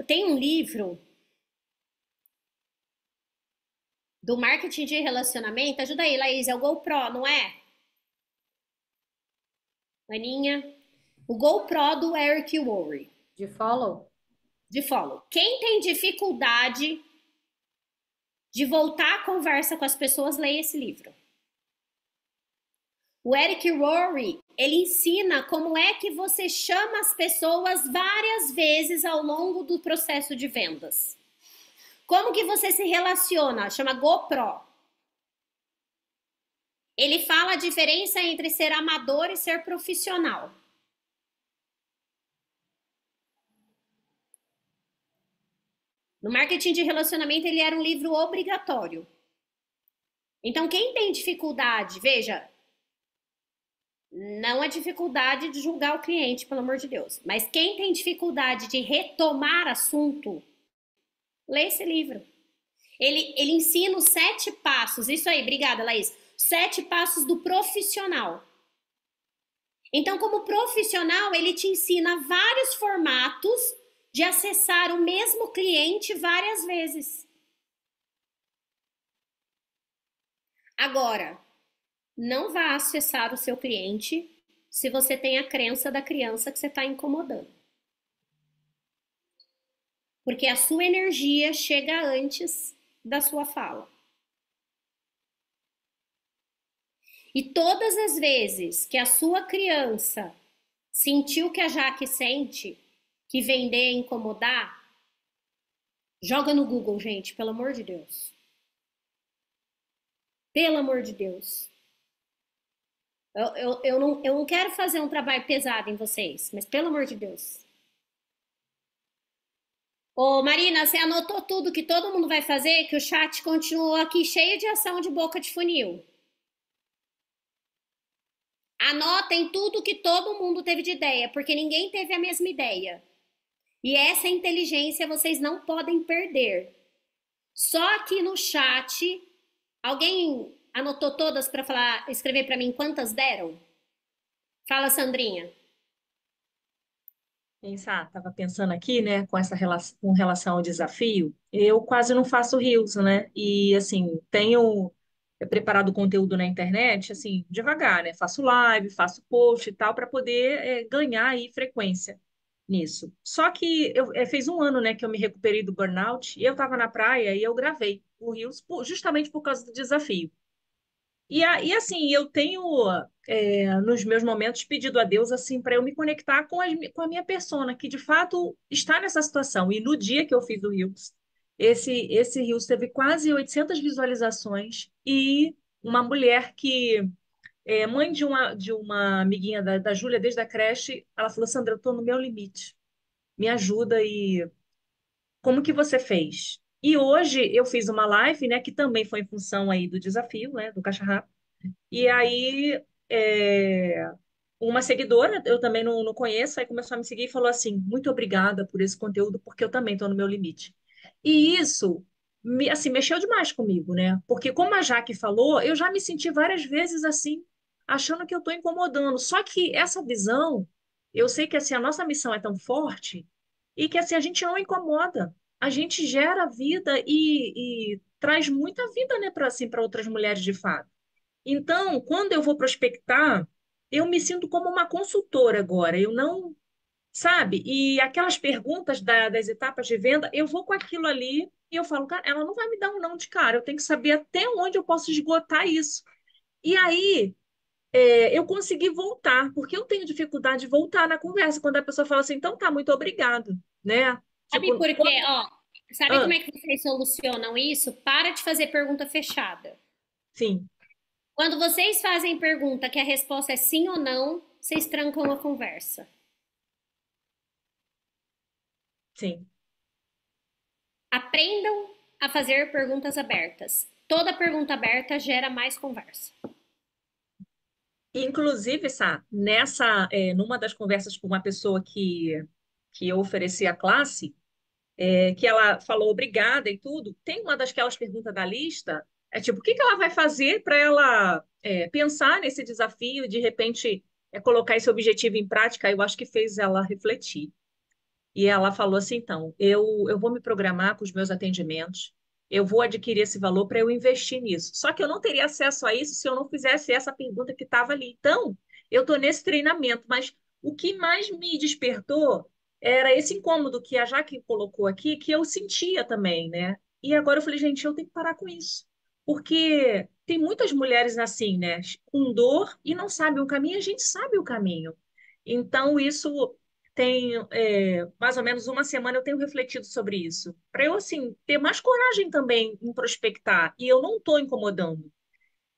Tem um livro do marketing de relacionamento. Ajuda aí, Laís, é o GoPro, não é? Aninha? O GoPro do Eric Worre. De follow? De follow. Quem tem dificuldade de voltar a conversa com as pessoas, leia esse livro. O Eric Worre, ele ensina como é que você chama as pessoas várias vezes ao longo do processo de vendas. Como que você se relaciona? Chama GoPro. Ele fala a diferença entre ser amador e ser profissional. No marketing de relacionamento, ele era um livro obrigatório. Então, quem tem dificuldade, veja, não a dificuldade de julgar o cliente, pelo amor de Deus, mas quem tem dificuldade de retomar assunto, lê esse livro. Ele ensina os 7 passos, isso aí, obrigada, Laís, 7 passos do profissional. Então, como profissional, ele te ensina vários formatos de acessar o mesmo cliente várias vezes. Agora, não vá acessar o seu cliente se você tem a crença da criança que você está incomodando. Porque a sua energia chega antes da sua fala. E todas as vezes que a sua criança sentiu que a Jaque sente, que vender é incomodar, joga no Google, gente, pelo amor de Deus. Pelo amor de Deus. Eu não quero fazer um trabalho pesado em vocês, mas pelo amor de Deus. Ô, Marina, você anotou tudo que todo mundo vai fazer? Que o chat continuou aqui cheio de ação de boca de funil. Anotem tudo que todo mundo teve de ideia, porque ninguém teve a mesma ideia. E essa inteligência vocês não podem perder. Só aqui no chat, alguém anotou todas para falar, escrever para mim quantas deram? Fala, Sandrinha. Estava pensando aqui, né, com relação ao desafio, eu quase não faço reels, né? E assim, tenho preparado conteúdo na internet, assim, devagar, né? Faço live, faço post e tal, para poder ganhar aí frequência nisso. Só que fez um ano, né, que eu me recuperei do burnout e eu estava na praia e eu gravei o reels justamente por causa do desafio. E assim, eu tenho, nos meus momentos, pedido a Deus assim, para eu me conectar com a minha persona, que de fato está nessa situação. E no dia que eu fiz o Reels, esse Reels teve quase 800 visualizações e uma mulher que é mãe de uma amiguinha da Júlia desde a creche, ela falou: Sandra, eu estou no meu limite, me ajuda e como que você fez? E hoje eu fiz uma live, né, que também foi em função aí do desafio, né, do Caixa Rápido. E aí, uma seguidora, eu também não conheço, aí começou a me seguir e falou assim: muito obrigada por esse conteúdo, porque eu também estou no meu limite. E isso, assim, mexeu demais comigo, né? Porque, como a Jaque falou, eu já me senti várias vezes assim, achando que eu estou incomodando. Só que essa visão, eu sei que assim, a nossa missão é tão forte e que assim, a gente não incomoda. A gente gera vida e traz muita vida, né, para assim, para outras mulheres de fato. Então, quando eu vou prospectar, eu me sinto como uma consultora agora. Eu não, sabe? E aquelas perguntas das etapas de venda, eu vou com aquilo ali e eu falo, cara, ela não vai me dar um não de cara. Eu tenho que saber até onde eu posso esgotar isso. E aí, eu consegui voltar, porque eu tenho dificuldade de voltar na conversa quando a pessoa fala assim, então tá, muito obrigado, né? Sabe Tipo, por quê? Ó, sabe como ah, é que vocês solucionam isso? Para de fazer pergunta fechada. sim, Quando vocês fazem pergunta que a resposta é sim ou não, vocês trancam a conversa. sim. Aprendam a fazer perguntas abertas. Toda pergunta aberta gera mais conversa. Inclusive, Sá, numa das conversas com uma pessoa que eu ofereci a classe, que ela falou obrigada e tudo, tem uma daquelas perguntas da lista, é tipo, o que que ela vai fazer para ela pensar nesse desafio, de repente colocar esse objetivo em prática? Eu acho que fez ela refletir. E ela falou assim, então, eu vou me programar com os meus atendimentos, eu vou adquirir esse valor para eu investir nisso. Só que eu não teria acesso a isso se eu não fizesse essa pergunta que estava ali. Então, eu estou nesse treinamento, mas o que mais me despertou era esse incômodo que a Jaque colocou aqui, que eu sentia também, né? E agora eu falei, gente, eu tenho que parar com isso. Porque tem muitas mulheres assim, né? Com dor e não sabem o caminho, a gente sabe o caminho. Então, isso tem mais ou menos uma semana eu tenho refletido sobre isso. Para eu, assim, ter mais coragem também em prospectar. E eu não estou incomodando.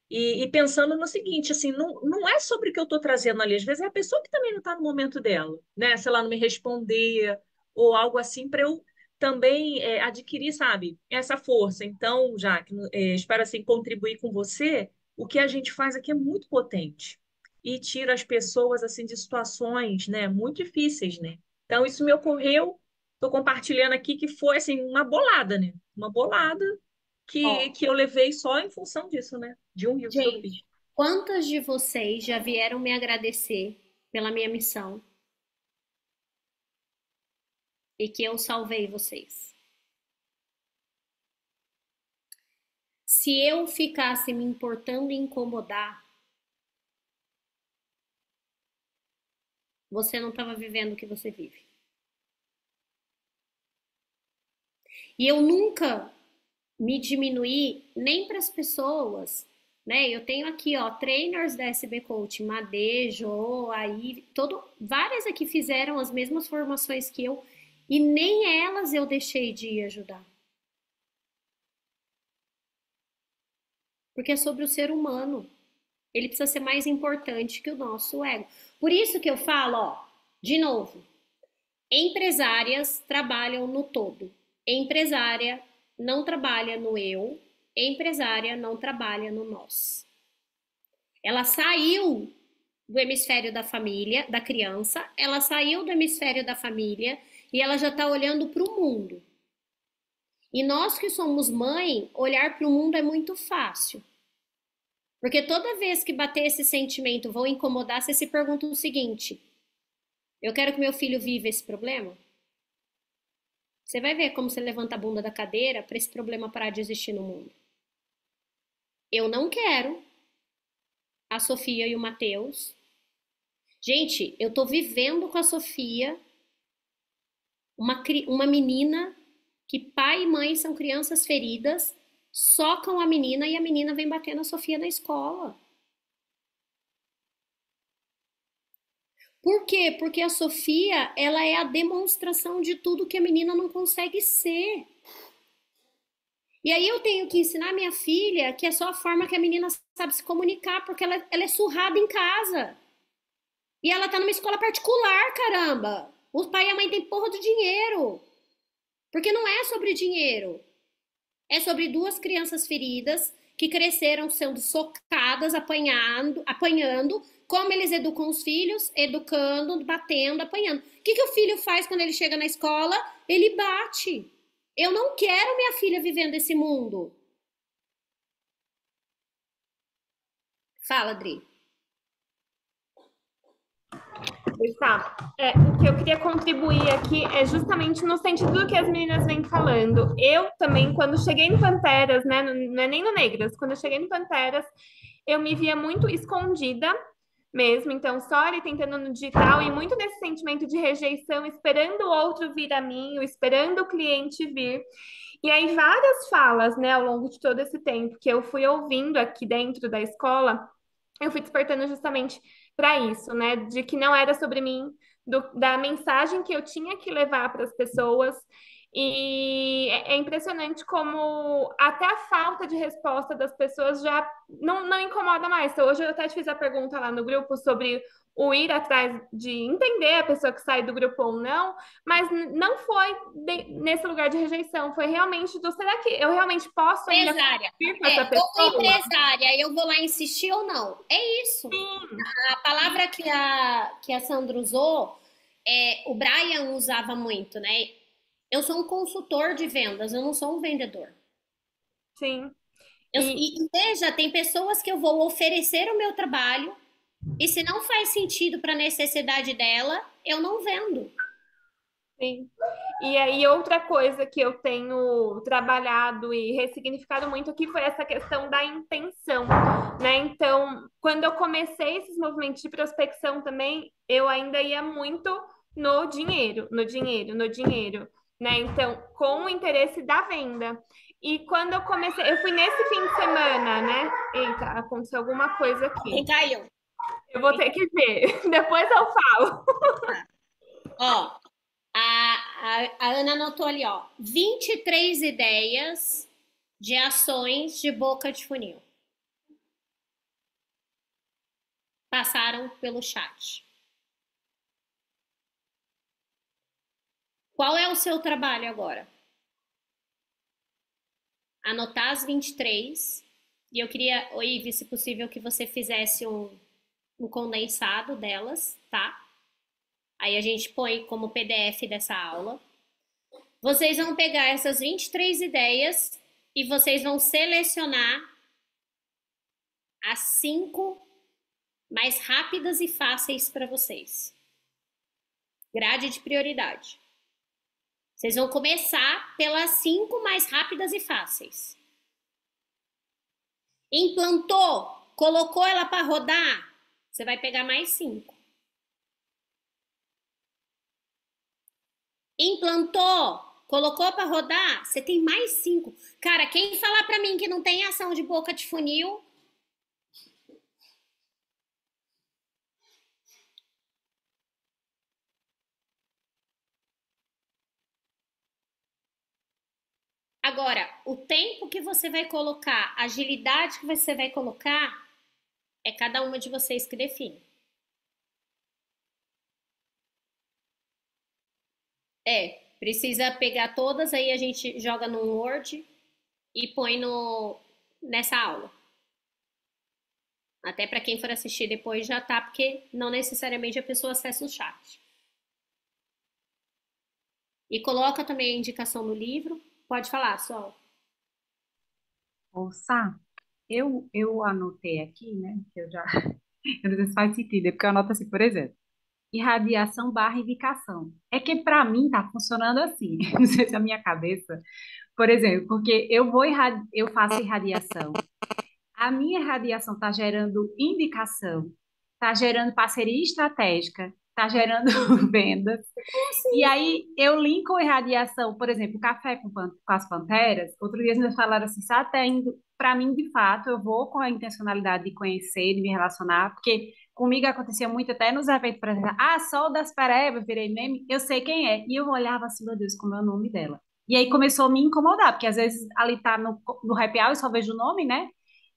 E pensando no seguinte, assim, não é sobre o que eu estou trazendo ali. Às vezes é a pessoa que também não está no momento dela, né? Se ela não me responder ou algo assim, para eu também adquirir, sabe, essa força. Então, já que espero assim contribuir com você, o que a gente faz aqui é muito potente e tira as pessoas assim de situações, né, muito difíceis, né? Então, isso me ocorreu, estou compartilhando aqui que foi assim uma bolada, né? Uma bolada Ó, que eu levei só em função disso, né? De um Reels que eu fiz. gente, quantas de vocês já vieram me agradecer pela minha missão e que eu salvei vocês? Se eu ficasse me importando em incomodar, você não estava vivendo o que você vive. E eu nunca me diminuí nem para as pessoas, né? Eu tenho aqui, ó, trainers da SB Coach, Made, Jo, aí, várias aqui fizeram as mesmas formações que eu e nem elas eu deixei de ajudar. Porque é sobre o ser humano. Ele precisa ser mais importante que o nosso ego. Por isso que eu falo, ó, de novo, empresárias trabalham no todo. Empresária não trabalha no eu, empresária não trabalha no nós. Ela saiu do hemisfério da família, da criança, ela saiu do hemisfério da família e ela já está olhando para o mundo. E nós que somos mãe, olhar para o mundo é muito fácil. Porque toda vez que bater esse sentimento, vou incomodar, você se pergunta o seguinte: eu quero que meu filho viva esse problema? Você vai ver como você levanta a bunda da cadeira para esse problema parar de existir no mundo. Eu não quero a Sofia e o Matheus. Gente, eu tô vivendo com a Sofia uma menina que pai e mãe são crianças feridas, socam a menina e a menina vem bater na Sofia na escola. Por quê? Porque a Sofia, ela é a demonstração de tudo que a menina não consegue ser. E aí eu tenho que ensinar minha filha que é só a forma que a menina sabe se comunicar, porque ela é surrada em casa. E ela tá numa escola particular, caramba. O pai e a mãe têm porra do dinheiro. Porque não é sobre dinheiro. É sobre duas crianças feridas que cresceram sendo socadas, apanhando, como eles educam os filhos, educando, batendo, apanhando. O que o filho faz quando ele chega na escola? Ele bate. Eu não quero minha filha vivendo esse mundo. Fala, Adri. O que eu queria contribuir aqui é justamente no sentido do que as meninas vêm falando. Eu também, quando cheguei no Panteras, né, não é nem no Negras, quando eu cheguei no Panteras, eu me via muito escondida mesmo, então só ali tentando no digital e muito desse sentimento de rejeição, esperando o outro vir a mim, esperando o cliente vir. E aí várias falas, né, ao longo de todo esse tempo que eu fui ouvindo aqui dentro da escola, eu fui despertando justamente para isso, né, de que não era sobre mim, da mensagem que eu tinha que levar para as pessoas. E é impressionante como até a falta de resposta das pessoas já não incomoda mais. Então, hoje eu até te fiz a pergunta lá no grupo sobre o ir atrás de entender a pessoa que sai do grupo ou não, mas não foi nesse lugar de rejeição, foi realmente do será que eu realmente posso ainda Empresária. conviver com essa Como pessoa? empresária, eu vou lá insistir ou não? É isso. A palavra que a Sandra usou, o Brian usava muito, né? Eu sou um consultor de vendas, eu não sou um vendedor. Sim. E veja, tem pessoas que eu vou oferecer o meu trabalho e se não faz sentido para a necessidade dela, eu não vendo. Sim. E aí, outra coisa que eu tenho trabalhado e ressignificado muito aqui foi essa questão da intenção, né? Então, quando eu comecei esses movimentos de prospecção também, eu ainda ia muito no dinheiro, no dinheiro, no dinheiro, né? Então, com o interesse da venda. E quando eu comecei, eu fui nesse fim de semana, né? Eita, aconteceu alguma coisa aqui. Quem caiu? Eu vou ter que ver, depois eu falo. Ó, a Ana anotou ali, ó, 23 ideias de ações de boca de funil. Passaram pelo chat. Qual é o seu trabalho agora? Anotar as 23. E eu queria, Ive, se possível, que você fizesse um condensado delas, tá? Aí a gente põe como PDF dessa aula. Vocês vão pegar essas 23 ideias e vocês vão selecionar as 5 mais rápidas e fáceis para vocês. Grade de prioridade. Vocês vão começar pelas 5 mais rápidas e fáceis. Implantou, colocou ela para rodar, você vai pegar mais 5. Implantou, colocou para rodar, você tem mais 5. Cara, quem falar para mim que não tem ação de boca de funil, agora, o tempo que você vai colocar, a agilidade que você vai colocar, é cada uma de vocês que define. Precisa pegar todas, aí a gente joga no Word e põe nessa aula. Até para quem for assistir depois já tá, porque não necessariamente a pessoa acessa o chat. E coloca também a indicação no livro. Pode falar, Sol. Sá, eu anotei aqui, né, que eu já, eu não sei se faz sentido, é porque eu anoto assim, por exemplo, irradiação barra indicação. É que para mim tá funcionando assim, não sei se é a minha cabeça, por exemplo, porque eu faço irradiação, a minha irradiação está gerando indicação, está gerando parceria estratégica, está gerando vendas. E aí eu linko irradiação, por exemplo, café com as panteras. Outro dia eles falaram assim, só até indo, para mim, de fato, eu vou com a intencionalidade de conhecer, de me relacionar, porque comigo acontecia muito até nos eventos, por exemplo, Sol das Perebas, virei meme, eu sei quem é. E eu olhava assim, meu Deus, como é o nome dela. E aí começou a me incomodar, porque às vezes ali tá no happy hour, eu só vejo o nome, né?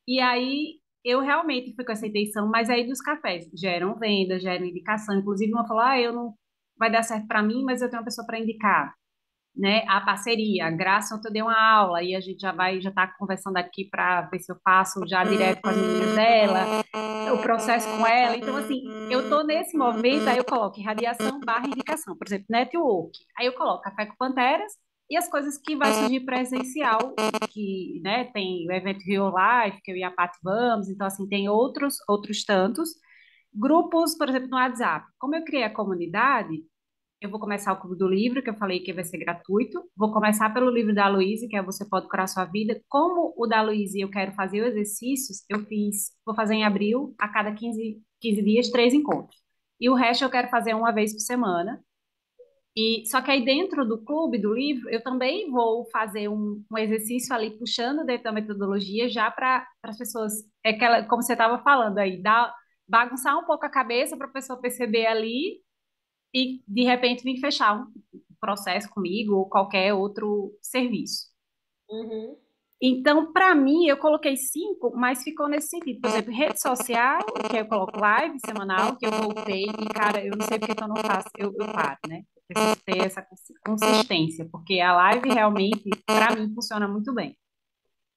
E aí eu realmente fui com essa intenção, mas aí dos cafés geram venda, geram indicação. Inclusive, uma falou: eu não vai dar certo para mim, mas eu tenho uma pessoa para indicar, né? A parceria, a Graça ontem eu dei uma aula e a gente já está conversando aqui para ver se eu faço já direto com as meninas dela, o processo com ela. Então, assim, eu estou nesse movimento, aí eu coloco radiação barra indicação, por exemplo, network. Aí eu coloco Café com Panteras e as coisas que vai surgir presencial, que, né, tem o evento Rio Life, que eu e a Paty vamos, então, assim, tem outros tantos. Grupos, por exemplo, no WhatsApp. Como eu criei a comunidade, eu vou começar o Clube do Livro, que eu falei que vai ser gratuito. Vou começar pelo livro da Luísa, que é Você Pode Curar Sua Vida. Como o da Luísa eu quero fazer os exercícios, vou fazer em abril, a cada 15 dias, 3 encontros. E o resto eu quero fazer uma vez por semana. Só que aí dentro do Clube do Livro, eu também vou fazer um exercício ali, puxando dentro da metodologia, já para as pessoas, como você estava falando aí, bagunçar um pouco a cabeça para a pessoa perceber ali e de repente vir fechar um processo comigo ou qualquer outro serviço. Uhum. Então, para mim, eu coloquei 5, mas ficou nesse sentido. Por exemplo, rede social, que eu coloco live semanal, que eu voltei, e, cara, eu não sei porque que eu não faço, eu paro, né? Eu preciso ter essa consistência, porque a live realmente, para mim, funciona muito bem.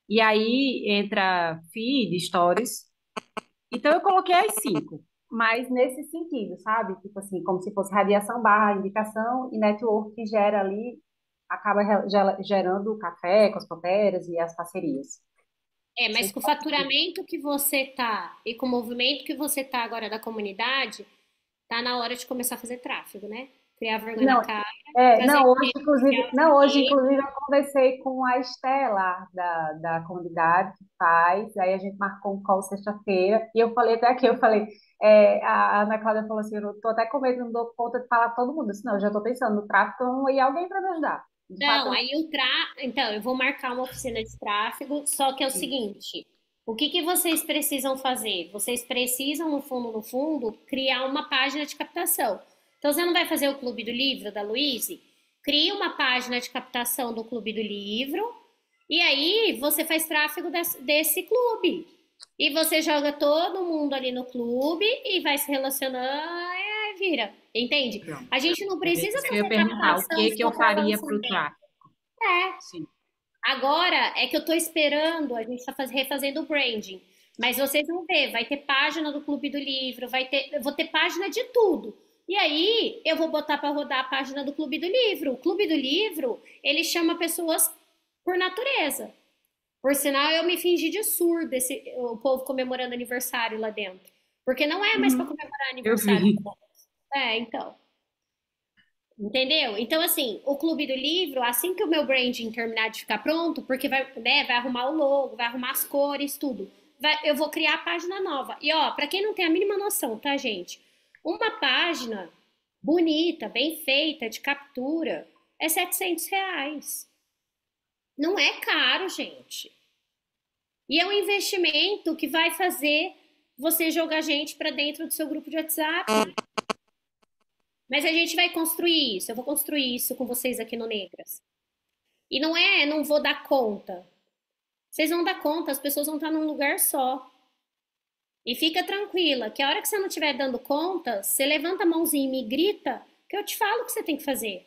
E aí entra feed, stories. Então, eu coloquei as 5, mas nesse sentido, sabe? Tipo assim, como se fosse radiação barra indicação e network que gera ali, acaba gerando o café, cosmoteras e as parcerias. Mas Sei com o que- faturamento que você tá e com o movimento que você tá agora da comunidade, tá na hora de começar a fazer tráfego, né? Criar vergonha na Não, cara, fazer hoje, rede inclusive, social não, hoje, também. inclusive, eu conversei com a Estela da comunidade que faz, aí a gente marcou um call sexta-feira, e eu falei até aqui, eu falei, a Ana Cláudia falou assim, eu tô até com medo, não dou conta de falar com todo mundo. Eu disse, não, eu já tô pensando no tráfego e alguém para me ajudar. De fato, Não, aí então, eu vou marcar uma oficina de tráfego, só que é o seguinte, o que que vocês precisam fazer? Vocês precisam, no fundo, criar uma página de captação. Então, você não vai fazer o Clube do Livro da Luíse? Cria uma página de captação do Clube do Livro e aí você faz tráfego desse clube. E você joga todo mundo ali no clube e vai se relacionando e aí vira. Entende? pronto. A gente não Era precisa isso que eu ia fazer perguntar, o captação que que eu só para faria para o lançamento. tráfego? É. Sim. Agora é que eu tô esperando, a gente tá refazendo o branding. Mas vocês vão ver, vai ter página do Clube do Livro, eu vou ter página de tudo. E aí eu vou botar para rodar a página do Clube do Livro. O Clube do Livro, ele chama pessoas por natureza. Por sinal, eu me fingi de surdo, o povo comemorando aniversário lá dentro. Porque não é mais para Uhum. comemorar Eu aniversário. vi. Então. Entendeu? Então, assim, o Clube do Livro, assim que o meu branding terminar de ficar pronto, porque vai, né, vai arrumar o logo, vai arrumar as cores, tudo. Eu vou criar a página nova. E, ó, pra quem não tem a mínima noção, tá, gente? Uma página bonita, bem feita, de captura, é R$ 700. Não é caro, gente. E é um investimento que vai fazer você jogar gente pra dentro do seu grupo de WhatsApp. Mas a gente vai construir isso. Eu vou construir isso com vocês aqui no Negras. E não vou dar conta. Vocês vão dar conta, as pessoas vão estar num lugar só. E fica tranquila, que a hora que você não estiver dando conta, você levanta a mãozinha e me grita, que eu te falo o que você tem que fazer.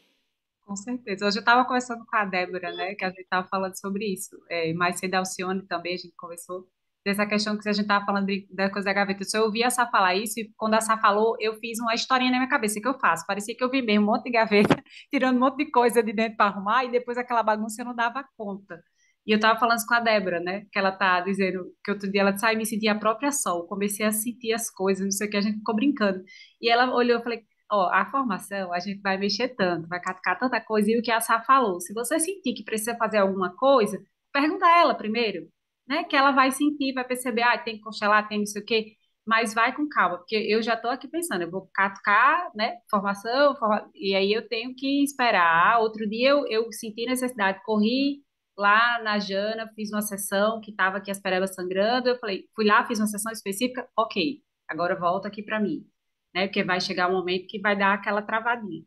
Com certeza. Hoje eu estava conversando com a Débora, né, que a gente estava falando sobre isso. Mais cedo a Alcione também, a gente conversou dessa questão que a gente estava falando da coisa da gaveta. Se eu ouvi a Sá falar isso, e quando a Sá falou, eu fiz uma historinha na minha cabeça, que eu faço. Parecia que eu vi mesmo um monte de gaveta, tirando um monte de coisa de dentro para arrumar, e depois aquela bagunça eu não dava conta. E eu estava falando isso com a Débora, né, que ela tá dizendo que outro dia ela disse, me senti a própria Sol, comecei a sentir as coisas, não sei o que, a gente ficou brincando. E ela olhou, eu falei, ó, a formação, a gente vai mexer tanto, vai catucar tanta coisa, e o que a Sá falou, se você sentir que precisa fazer alguma coisa, pergunta a ela primeiro, né, que ela vai sentir, vai perceber, tem que congelar, tem não sei o quê, mas vai com calma, porque eu já estou aqui pensando, eu vou catucar, né, e aí eu tenho que esperar, outro dia eu senti necessidade, corri lá na Jana, fiz uma sessão que estava aqui as perebas sangrando, eu falei, fui lá, fiz uma sessão específica, ok, agora volta aqui para mim, né? Porque vai chegar um momento que vai dar aquela travadinha.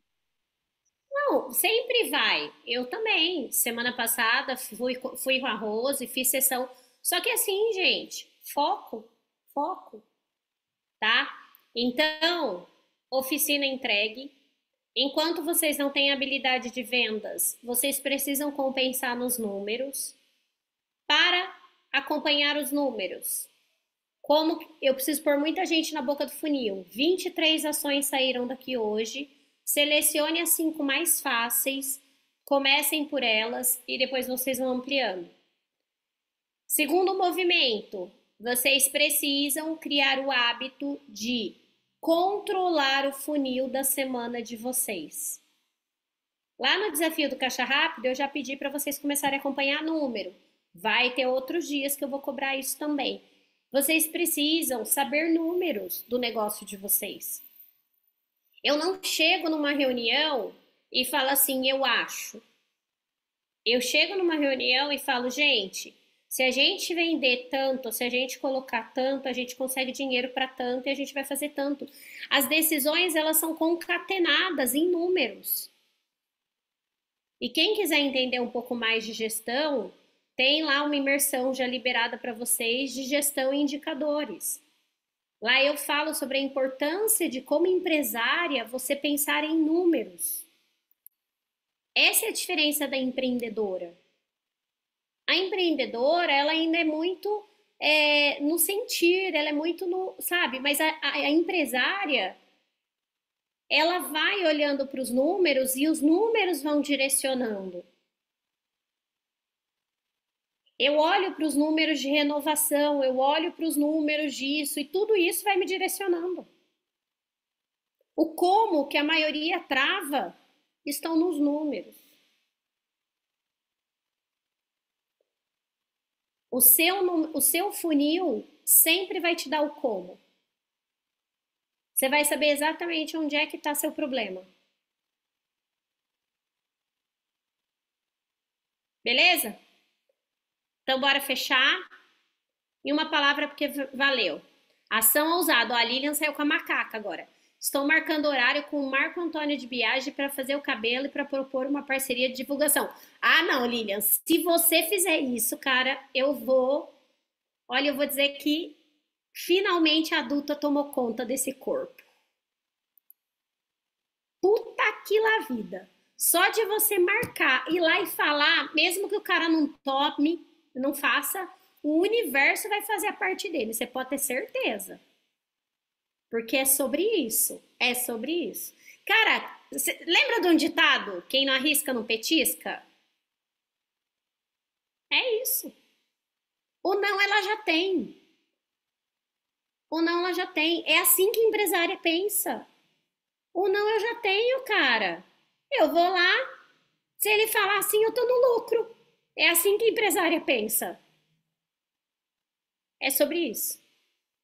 Não, sempre vai. Eu também. Semana passada fui com a Rose, fiz sessão. Só que assim, gente, foco, tá? Então, oficina entregue. Enquanto vocês não têm habilidade de vendas, vocês precisam compensar nos números. Para acompanhar os números, como eu preciso pôr muita gente na boca do funil. 23 ações saíram daqui hoje. Selecione as 5 mais fáceis, comecem por elas e depois vocês vão ampliando. Segundo movimento, vocês precisam criar o hábito de controlar o funil da semana de vocês. Lá no desafio do Caixa Rápido, eu já pedi para vocês começarem a acompanhar número. Vai ter outros dias que eu vou cobrar isso também. Vocês precisam saber números do negócio de vocês. Eu não chego numa reunião e falo assim, eu acho. Eu chego numa reunião e falo, gente, se a gente vender tanto, se a gente colocar tanto, a gente consegue dinheiro para tanto e a gente vai fazer tanto. As decisões, elas são concatenadas em números. E quem quiser entender um pouco mais de gestão, Tem lá uma imersão já liberada para vocês de gestão e indicadores. Lá eu falo sobre a importância de, como empresária, você pensar em números. Essa é a diferença da empreendedora. A empreendedora, ela ainda é muito no sentir, ela é muito no, sabe? Mas a empresária, ela vai olhando para os números e os números vão direcionando. Eu olho para os números de renovação, eu olho para os números disso, e tudo isso vai me direcionando. O como que a maioria trava estão nos números. O seu funil sempre vai te dar o como. Você vai saber exatamente onde é que está seu problema. Beleza? Então, bora fechar. E uma palavra porque valeu. Ação ousada. Ó, a Lilian saiu com a macaca agora. Estou marcando horário com o Marco Antônio de Biagi para fazer o cabelo e para propor uma parceria de divulgação. Ah, não, Lilian. Se você fizer isso, cara, eu vou... Olha, eu vou dizer que finalmente a adulta tomou conta desse corpo. Puta que lá vida. Só de você marcar, ir lá e falar, mesmo que o cara não tome, não faça, o universo vai fazer a parte dele. Você pode ter certeza. Porque é sobre isso. É sobre isso. Cara, lembra de um ditado? Quem não arrisca não petisca? É isso. O não ela já tem. O não ela já tem. É assim que a empresária pensa. O não eu já tenho, cara. Eu vou lá. Se ele falar assim, eu tô no lucro. É assim que a empresária pensa. É sobre isso.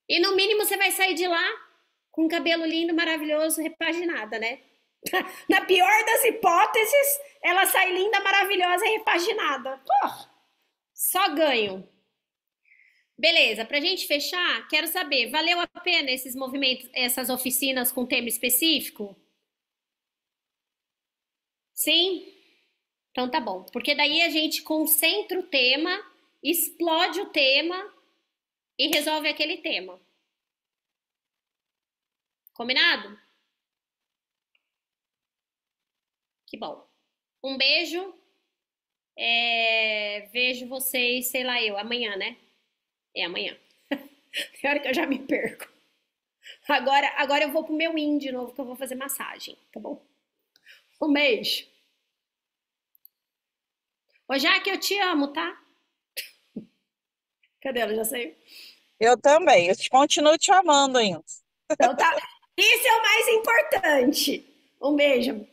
E no mínimo você vai sair de lá com um cabelo lindo, maravilhoso, repaginada, né? Na pior das hipóteses, ela sai linda, maravilhosa e repaginada. Pô, só ganho. Beleza, pra gente fechar, quero saber, valeu a pena esses movimentos, essas oficinas com tema específico? Sim? Então tá bom. Porque daí a gente concentra o tema, explode o tema e resolve aquele tema. Combinado? Que bom. Um beijo. Vejo vocês, sei lá eu, amanhã, né? É amanhã. Tem hora que eu já me perco. Agora eu vou pro meu de novo, que eu vou fazer massagem, tá bom? Um beijo. Ô, Jaque, eu te amo, tá? Cadê ela? Já saiu? Eu também, eu continuo te amando ainda. Então tá. Isso é o mais importante. Um beijo.